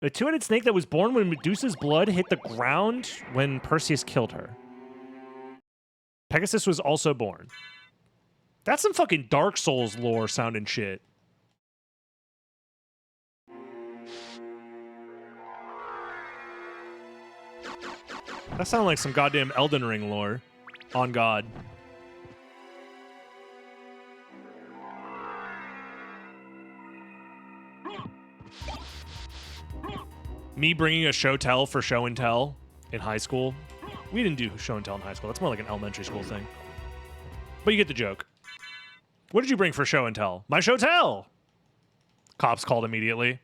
A two-headed snake that was born when Medusa's blood hit the ground when Perseus killed her. Pegasus was also born. That's some fucking Dark Souls lore sounding shit. That sounded like some goddamn Elden Ring lore. On God. Me bringing a show tell for show and tell in high school. We didn't do show and tell in high school. That's more like an elementary school thing. But you get the joke. What did you bring for show and tell? My show tell! Cops called immediately.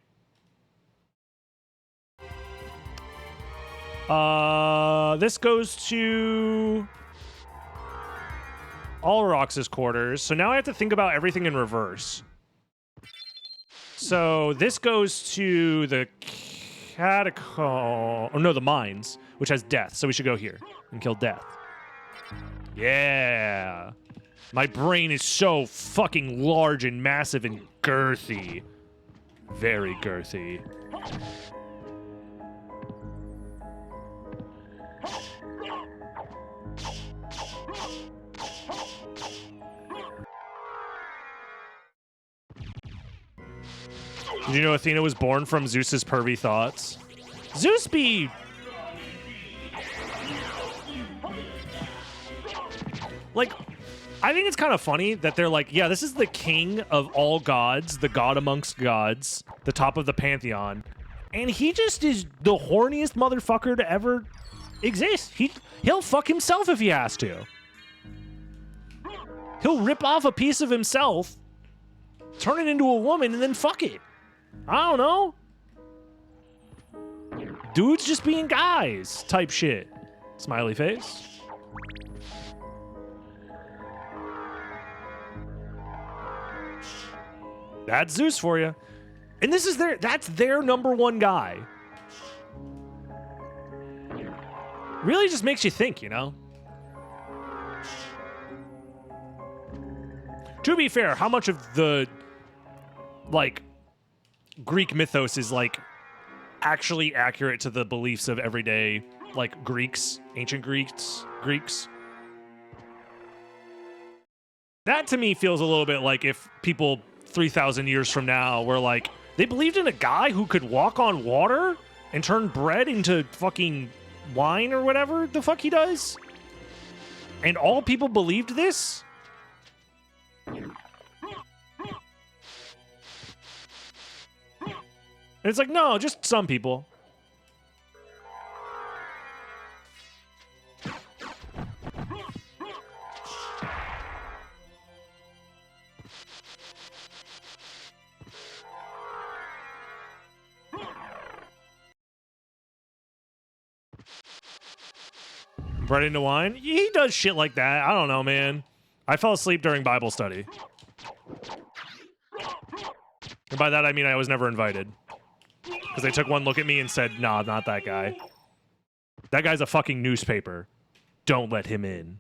This goes to Alrox's quarters. So now I have to think about everything in reverse. So this goes to the catacomb. Oh, no, the mines, which has death. So we should go here and kill death. Yeah. My brain is so fucking large and massive and girthy. Very girthy. Did you know Athena was born from Zeus's pervy thoughts? Zeus be... Like, I think it's kind of funny that they're like, yeah, this is the king of all gods, the god amongst gods, the top of the pantheon, and he just is the horniest motherfucker to ever exist. He'll fuck himself if he has to. He'll rip off a piece of himself, turn it into a woman, and then fuck it. I don't know. Dudes just being guys type shit. Smiley face. That's Zeus for you. And this is that's their number one guy. Really just makes you think, you know? To be fair, how much of the, like, Greek mythos is, like, actually accurate to the beliefs of everyday, like, Greeks, ancient Greeks? That, to me, feels a little bit like if people 3,000 years from now were like, they believed in a guy who could walk on water and turn bread into fucking wine or whatever the fuck he does? And all people believed this? And it's like, no, just some people. Bread into wine? He does shit like that. I don't know, man. I fell asleep during Bible study. And by that, I mean I was never invited. Because they took one look at me and said, nah, not that guy. That guy's a fucking newspaper. Don't let him in.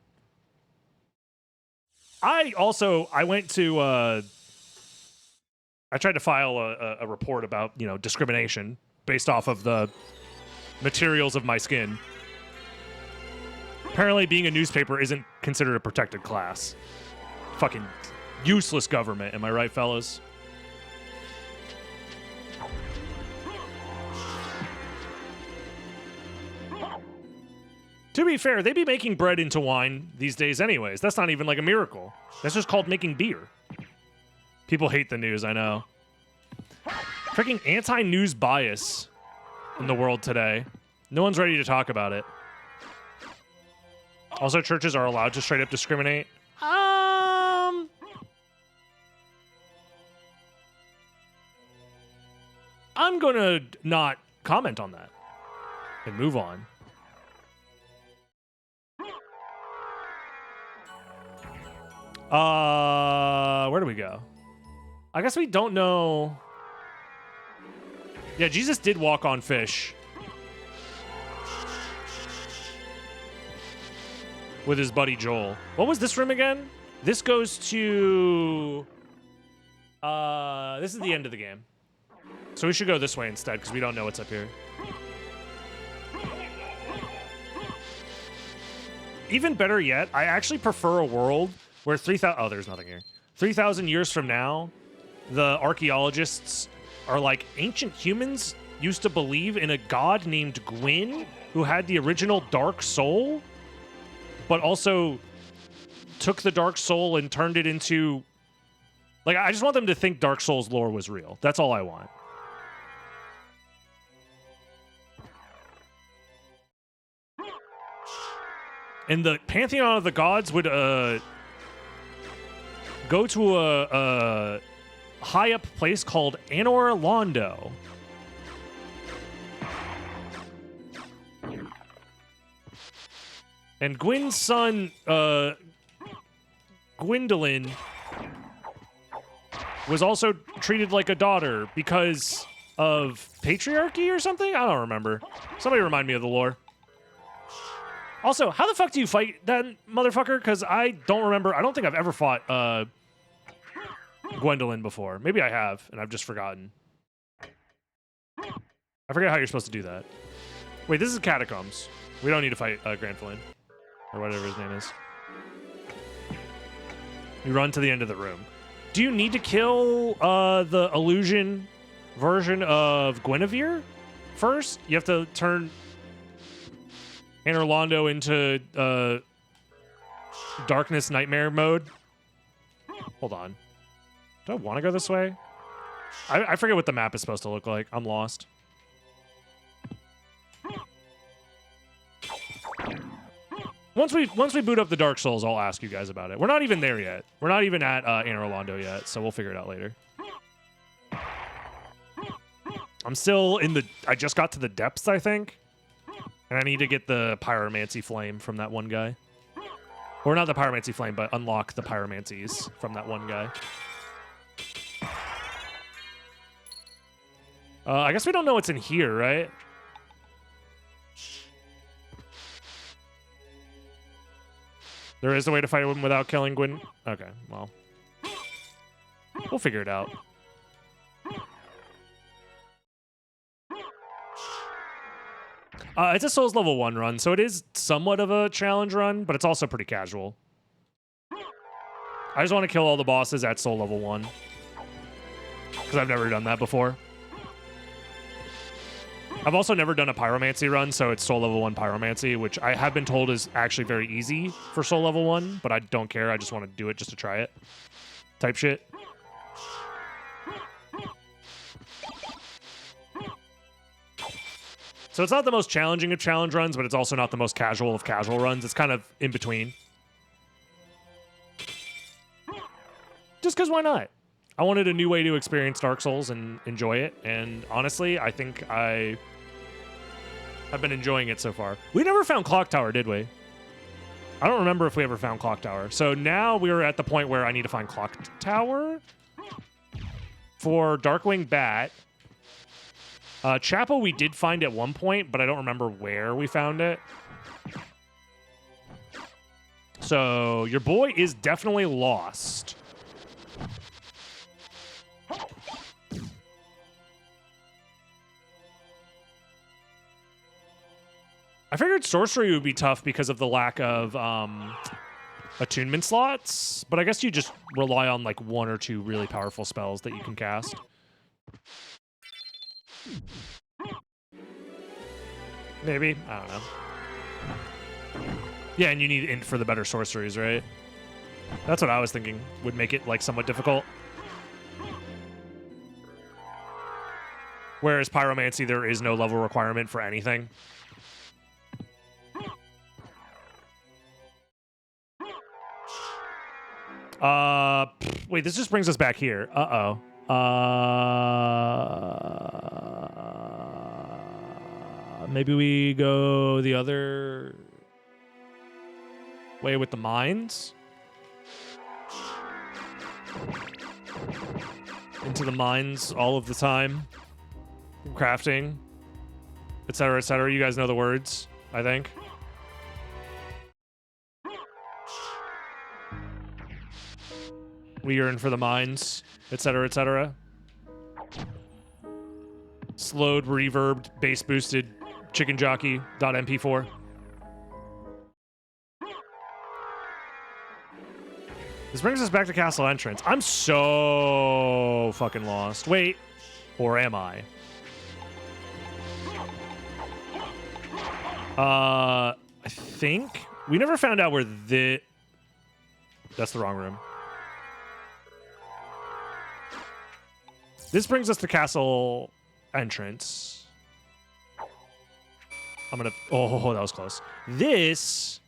I went to, I tried to file a report about, you know, discrimination based off of the materials of my skin. Apparently being a newspaper isn't considered a protected class. Fucking useless government, am I right, fellas? To be fair, they be making bread into wine these days anyways. That's not even like a miracle. That's just called making beer. People hate the news, I know. Freaking anti-news bias in the world today. No one's ready to talk about it. Also, churches are allowed to straight up discriminate. I'm gonna not comment on that and move on. Where do we go? I guess we don't know. Yeah, Jesus did walk on fish. With his buddy Joel. What was this room again? This goes to... this is the end of the game. So we should go this way instead, because we don't know what's up here. Even better yet, I actually prefer a world where 3,000... Oh, there's nothing here. 3,000 years from now, the archaeologists are like, ancient humans used to believe in a god named Gwyn, who had the original Dark Soul, but also took the Dark Soul and turned it into... Like, I just want them to think Dark Souls lore was real. That's all I want. And the Pantheon of the Gods would, go to a high-up place called Anor Londo. And Gwyn's son, Gwendolyn was also treated like a daughter because of patriarchy or something? I don't remember. Somebody remind me of the lore. Also, how the fuck do you fight that motherfucker? Because I don't remember. I don't think I've ever fought Gwendolyn before. Maybe I have, and I've just forgotten. I forget how you're supposed to do that. Wait, this is Catacombs. We don't need to fight Granflin. Or whatever his name is. You run to the end of the room. Do you need to kill the illusion version of Guinevere first? You have to turn Anne Orlando into darkness nightmare mode. Hold on. Do I want to go this way? I forget what the map is supposed to look like. I'm lost. Once we boot up the Dark Souls, I'll ask you guys about it. We're not even there yet. We're not even at Anne Orlando yet, so we'll figure it out later. I'm still in the... I just got to the depths, I think. And I need to get the Pyromancy Flame from that one guy. Or not the Pyromancy Flame, but unlock the Pyromancies from that one guy. I guess we don't know what's in here, right? There is a way to fight him without killing Gwyn. Okay, well. We'll figure it out. It's a Souls level 1 run, so it is somewhat of a challenge run, but it's also pretty casual. I just want to kill all the bosses at Soul level 1. Because I've never done that before. I've also never done a Pyromancy run, so it's Soul level 1 Pyromancy, which I have been told is actually very easy for Soul level 1, but I don't care. I just want to do it just to try it. Type shit. So it's not the most challenging of challenge runs, but it's also not the most casual of casual runs. It's kind of in between. Just because why not? I wanted a new way to experience Dark Souls and enjoy it, and honestly, I think I've been enjoying it so far. We never found Clock Tower, did we? I don't remember if we ever found Clock Tower. So now we're at the point where I need to find Clock Tower for Darkwing Bat. Chapel we did find at one point, but I don't remember where we found it. So your boy is definitely lost. I figured sorcery would be tough because of the lack of attunement slots, but I guess you just rely on like 1 or 2 really powerful spells that you can cast. Maybe. I don't know. Yeah, and you need int for the better sorceries, right? That's what I was thinking would make it like somewhat difficult. Whereas Pyromancy, there is no level requirement for anything. Wait, this just brings us back here. Maybe we go the other way with the mines. Into the mines all of the time. Crafting, etc., etc. You guys know the words, I think. We yearn for the mines, etc., etc. Slowed, reverbed, bass boosted, chicken jockey.mp4. This brings us back to castle entrance. I'm so fucking lost. Wait, or am I? I think we never found out where that's the wrong room. This brings us to castle entrance. Oh, that was close. This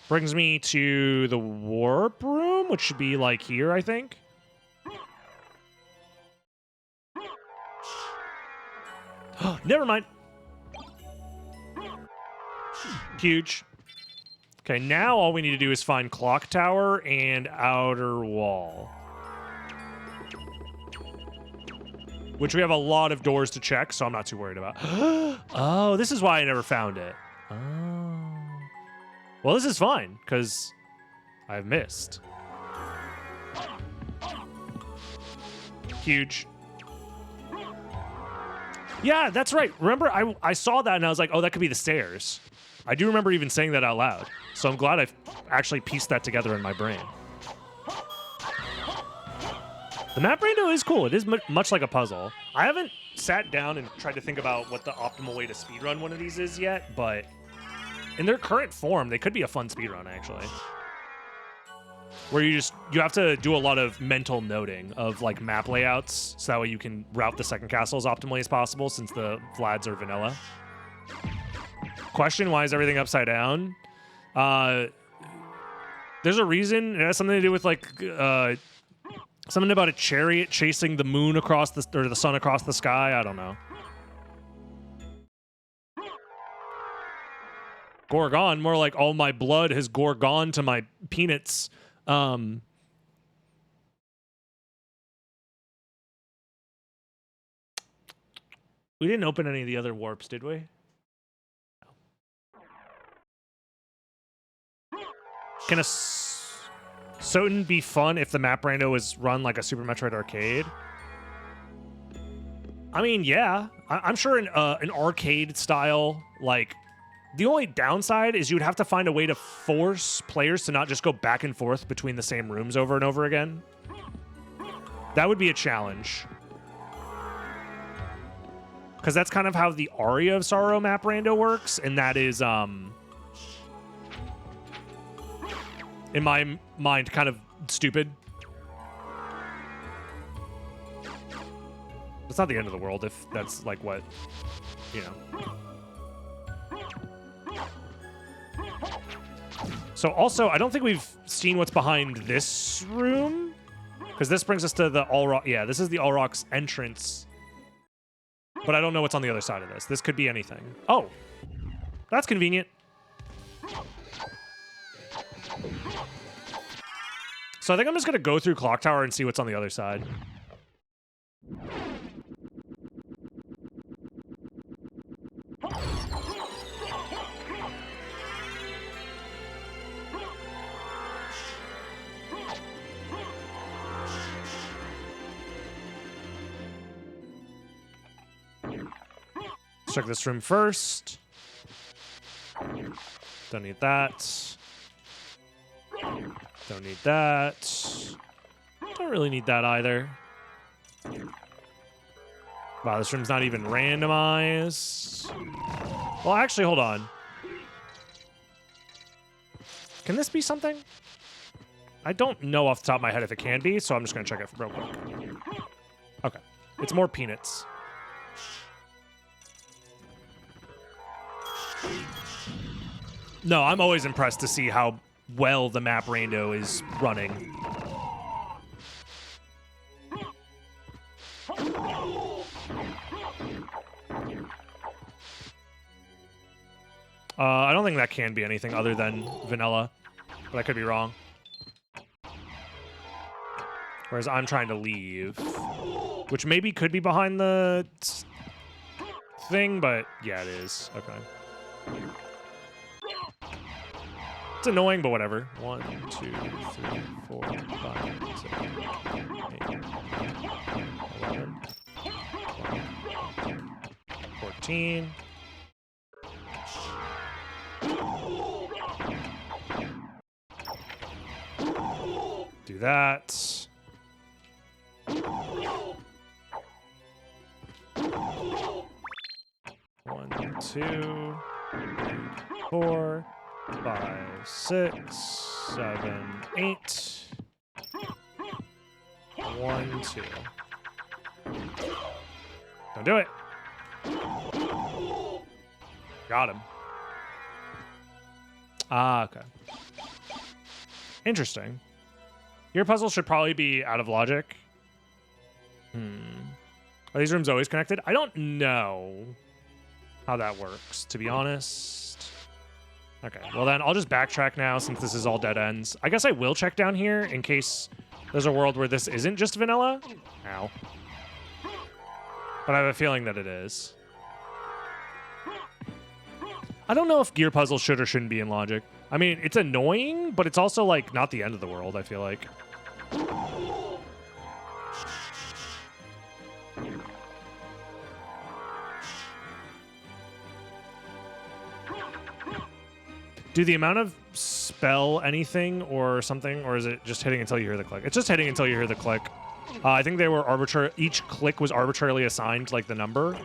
brings me to the warp room, which should be like here, I think. Never mind. Huge. Okay, now all we need to do is find clock tower and outer wall. Which we have a lot of doors to check, so I'm not too worried about. Oh, this is why I never found it. Oh. Well, this is fine, because I've missed. Huge. Yeah, that's right. Remember, I saw that and I was like, oh, that could be the stairs. I do remember even saying that out loud. So I'm glad I actually pieced that together in my brain. The map rando is cool. It is much like a puzzle. I haven't sat down and tried to think about what the optimal way to speedrun one of these is yet, but in their current form, they could be a fun speedrun, actually. Where you have to do a lot of mental noting of like map layouts, so that way you can route the second castle as optimally as possible, since the Vlads are vanilla. Question, why is everything upside down? There's a reason. It has something to do with like something about a chariot chasing the moon across or the sun across the sky. I don't know. Gorgon, more like all my blood has gorgone to my peanuts. We didn't open any of the other warps, did we? Can a SotN be fun if the map rando is run like a Super Metroid arcade? I mean, yeah. I'm sure an arcade style, like, the only downside is you would have to find a way to force players to not just go back and forth between the same rooms over and over again. That would be a challenge. Because that's kind of how the Aria of Sorrow map rando works, and that is, in my mind, kind of stupid. It's not the end of the world if that's, like, what, you know. So also, I don't think we've seen what's behind this room, because this brings us to the All Rock. Yeah, this is the All Rocks entrance, but I don't know what's on the other side of this. This could be anything. Oh, that's convenient. So I think I'm just gonna go through Clock Tower and see what's on the other side. Check this room first. Don't need that. Don't need that. Don't really need that either. Wow, this room's not even randomized. Well, actually, hold on. Can this be something? I don't know off the top of my head if it can be, so I'm just going to check it real quick. Okay. It's more peanuts. No, I'm always impressed to see how well the map rando is running. I don't think that can be anything other than vanilla, but I could be wrong. Whereas I'm trying to leave, which maybe could be behind the thing, but yeah, it is. Okay. It's annoying, but whatever. 1, 2, 3, 4, 5, 6, 8, 11, 14. Do that. 1, 2, 3, 4, 5, 6, 7, 8. 1, 2. Don't do it. Got him. Ah, okay. Interesting. Your puzzle should probably be out of logic. Are these rooms always connected? I don't know how that works, to be honest. Okay, well then I'll just backtrack now since this is all dead ends. I guess I will check down here in case there's a world where this isn't just vanilla. Ow. But I have a feeling that it is. I don't know if gear puzzles should or shouldn't be in logic. I mean, it's annoying, but it's also like not the end of the world, I feel like. Do the amount of spell anything or something, or is it just hitting until you hear the click? It's just hitting until you hear the click. I think they were arbitrary. Each click was arbitrarily assigned, like the number.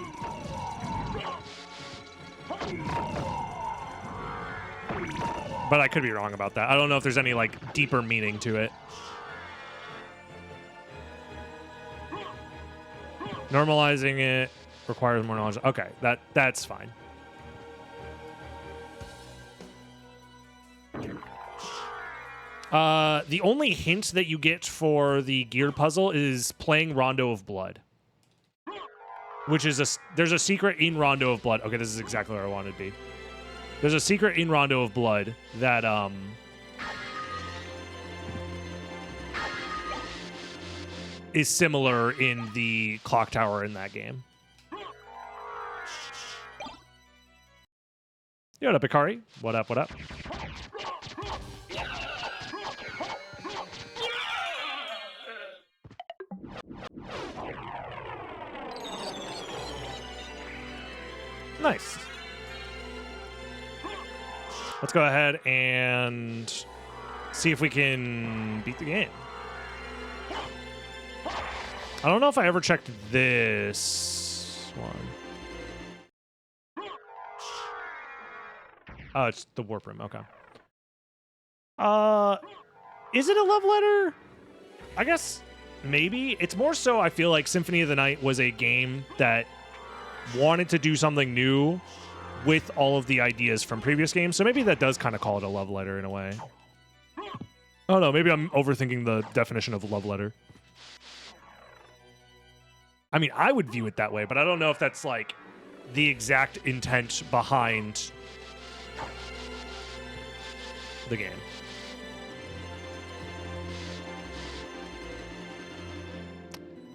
But I could be wrong about that. I don't know if there's any like deeper meaning to it. Normalizing it requires more knowledge. Okay, that's fine. The only hint that you get for the gear puzzle is playing Rondo of Blood, which is there's a secret in Rondo of Blood. Okay, this is exactly where I wanted to be. There's a secret in Rondo of Blood that is similar in the clock tower in that game. Yo, what up, Ikari? What up, what up? Nice. Let's go ahead and see if we can beat the game. I don't know if I ever checked this one. Oh, it's the warp room. Okay. Is it a love letter? I guess maybe. It's more so I feel like Symphony of the Night was a game that wanted to do something new with all of the ideas from previous games. So maybe that does kind of call it a love letter in a way. I don't know. Maybe I'm overthinking the definition of love letter. I mean, I would view it that way, but I don't know if that's like the exact intent behind the game.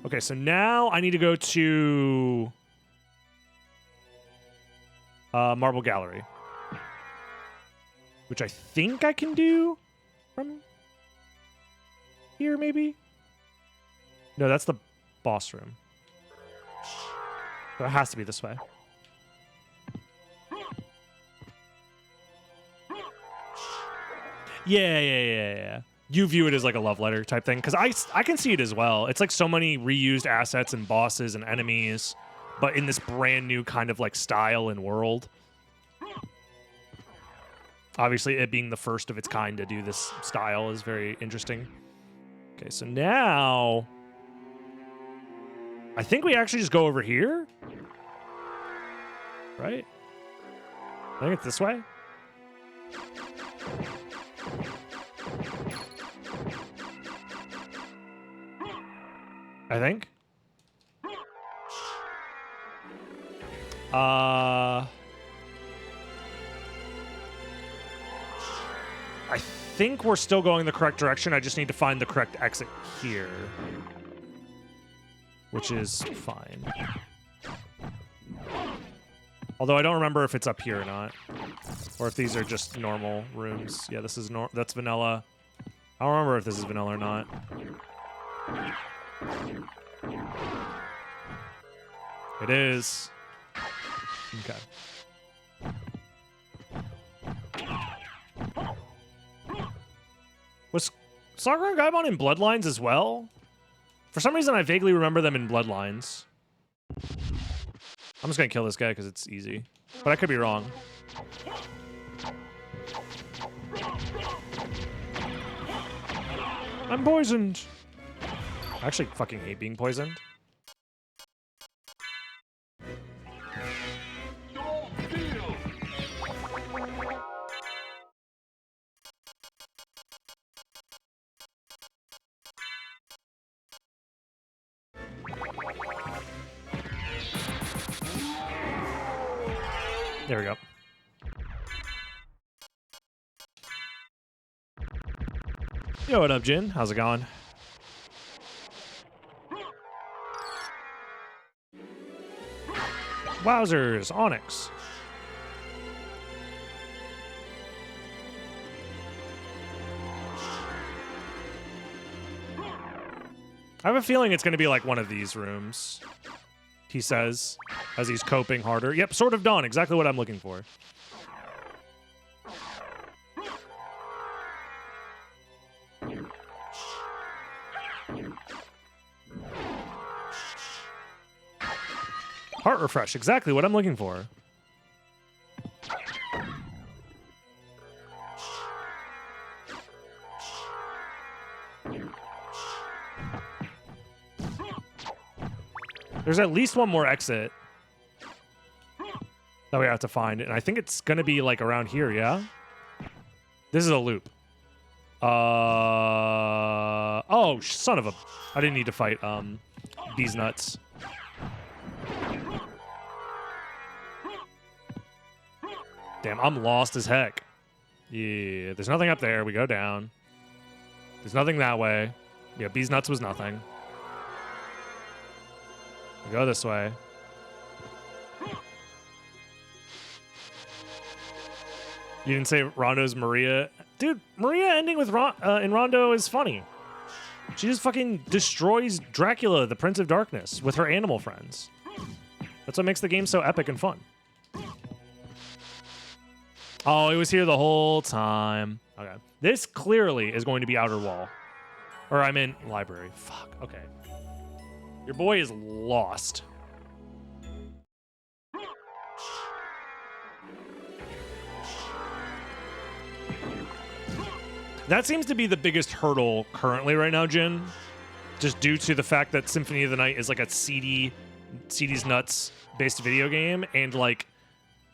Okay, so now I need to go to Marble Gallery, which I think I can do from here, maybe? No, that's the boss room. So it has to be this way. Yeah. You view it as like a love letter type thing, because I can see it as well. It's like so many reused assets and bosses and enemies, but in this brand new kind of like style and world. Obviously, it being the first of its kind to do this style is very interesting. Okay, so now I think we actually just go over here, right? I think it's this way. I think. I think we're still going the correct direction. I just need to find the correct exit here, which is fine. Although I don't remember if it's up here or not, or if these are just normal rooms. Yeah, this is that's vanilla. I don't remember if this is vanilla or not. It is. Okay. Was Sakura and Gaimon in Bloodlines as well? For some reason, I vaguely remember them in Bloodlines. I'm just gonna kill this guy because it's easy, but I could be wrong. I'm poisoned. I actually fucking hate being poisoned. There we go. Yo, what up, Jin? How's it going? Wowzers, Onyx. I have a feeling it's going to be like one of these rooms, he says, as he's coping harder. Yep, Sword of Dawn, exactly what I'm looking for. Heart refresh, exactly what I'm looking for. There's at least one more exit that we have to find, and I think it's gonna be like around here, yeah? This is a loop. Oh, son of a... I didn't need to fight, these nuts. Damn, I'm lost as heck. Yeah, there's nothing up there. We go down. There's nothing that way. Yeah, Bees Nuts was nothing. We go this way. You didn't say Rondo's Maria? Dude, Maria ending with in Rondo is funny. She just fucking destroys Dracula, the Prince of Darkness, with her animal friends. That's what makes the game so epic and fun. Oh, he was here the whole time. Okay. This clearly is going to be Outer Wall. Or I meant library. Fuck. Okay. Your boy is lost. That seems to be the biggest hurdle currently right now, Jin. Just due to the fact that Symphony of the Night is like a CD's Nuts based video game, and like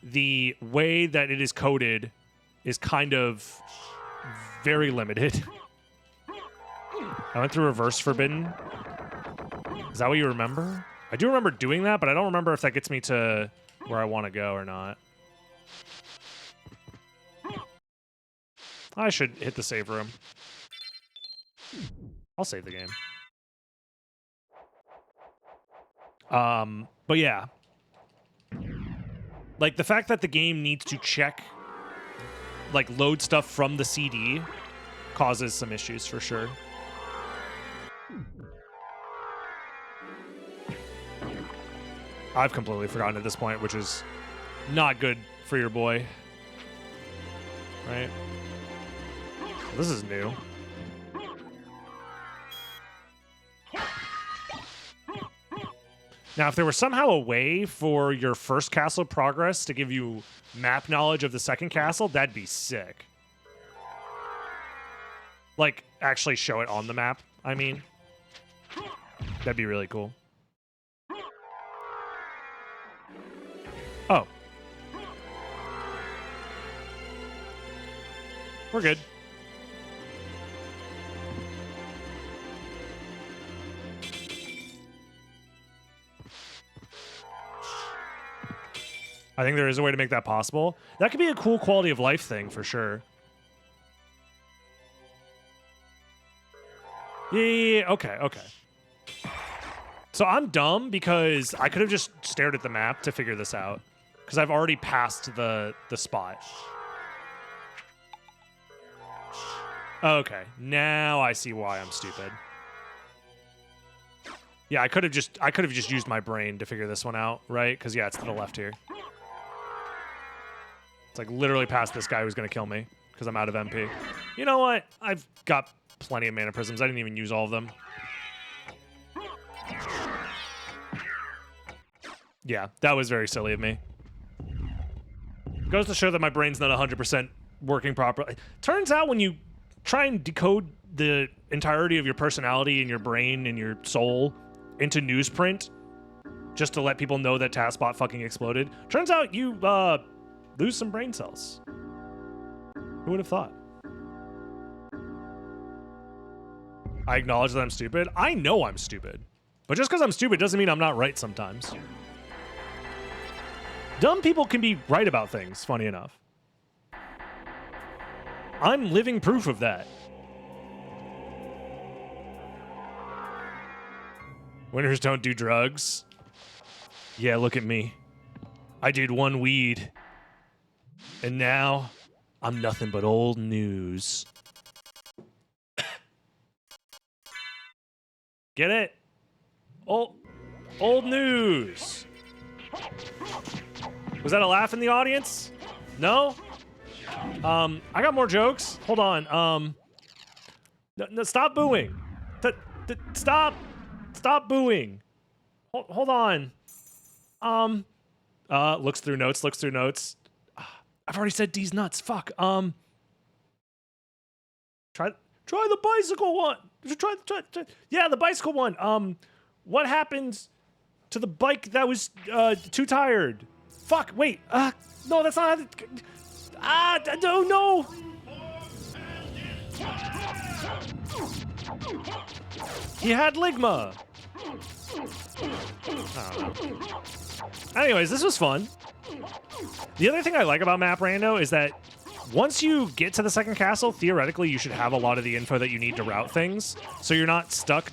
the way that it is coded is kind of very limited. I went through Reverse Forbidden. Is that what you remember? I do remember doing that, but I don't remember if that gets me to where I want to go or not. I should hit the save room. I'll save the game. But yeah. Like, the fact that the game needs to check, like, load stuff from the CD causes some issues for sure. I've completely forgotten at this point, which is not good for your boy. Right? This is new. Now, if there was somehow a way for your first castle progress to give you map knowledge of the second castle, that'd be sick. Like, actually show it on the map, I mean. That'd be really cool. Oh. We're good. I think there is a way to make that possible. That could be a cool quality of life thing for sure. Yeah, okay. So I'm dumb because I could have just stared at the map to figure this out. Because I've already passed the spot. Okay, now I see why I'm stupid. Yeah, I could have just used my brain to figure this one out, right? Because yeah, it's to the left here. It's like literally past this guy who's gonna kill me because I'm out of MP. You know what? I've got plenty of mana prisms. I didn't even use all of them. Yeah, that was very silly of me. Goes to show that my brain's not 100% working properly. Turns out when you try and decode the entirety of your personality and your brain and your soul into newsprint just to let people know that TaskBot fucking exploded, turns out you lose some brain cells. Who would have thought? I acknowledge that I'm stupid. I know I'm stupid. But just because I'm stupid doesn't mean I'm not right sometimes. Dumb people can be right about things, funny enough. I'm living proof of that. Winners don't do drugs. Yeah, look at me. I did one weed. And now, I'm nothing but old news. Get it? Old news. Was that a laugh in the audience? No? I got more jokes. Hold on. No, stop booing. Stop booing. Hold on. Looks through notes. I've already said D's nuts. Fuck. Try the bicycle one. Try. Yeah, the bicycle one. What happened to the bike that was too tired? Fuck. Wait. No, that's not. No. He had Ligma. Anyways, this was fun. The other thing I like about Map Rando is that once you get to the second castle, theoretically, you should have a lot of the info that you need to route things, so you're not stuck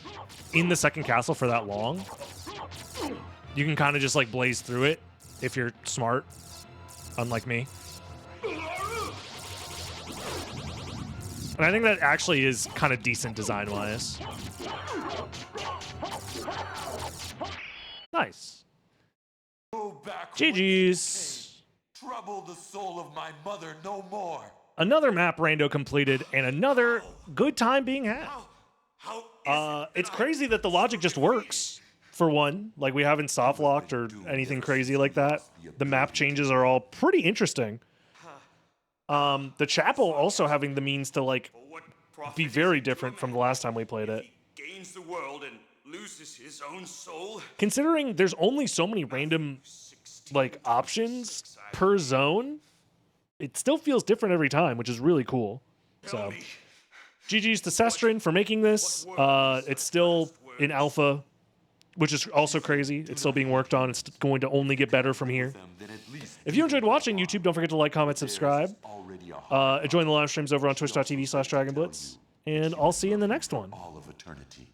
in the second castle for that long. You can kind of just like blaze through it if you're smart, unlike me. And I think that actually is kind of decent design-wise. Nice.
Go back.
GG's.
Trouble the soul of my mother no more.
Another map Rando completed, and another good time being had. It's crazy that the logic just works, for one. Like, we haven't soft-locked or anything crazy like that. The map changes are all pretty interesting. The chapel also having the means to, like, be very different from the last time we played it.
Gains the world and loses his own soul.
Considering there's only so many random, like, options per zone, it still feels different every time, which is really cool. So, GG's to Sestrin for making this. It's still in alpha, which is also crazy. It's still being worked on. It's going to only get better from here. If you enjoyed watching YouTube, don't forget to like, comment, subscribe. Join the live streams over on twitch.tv/DragonBlitz. And I'll see you in the next one.
All of eternity.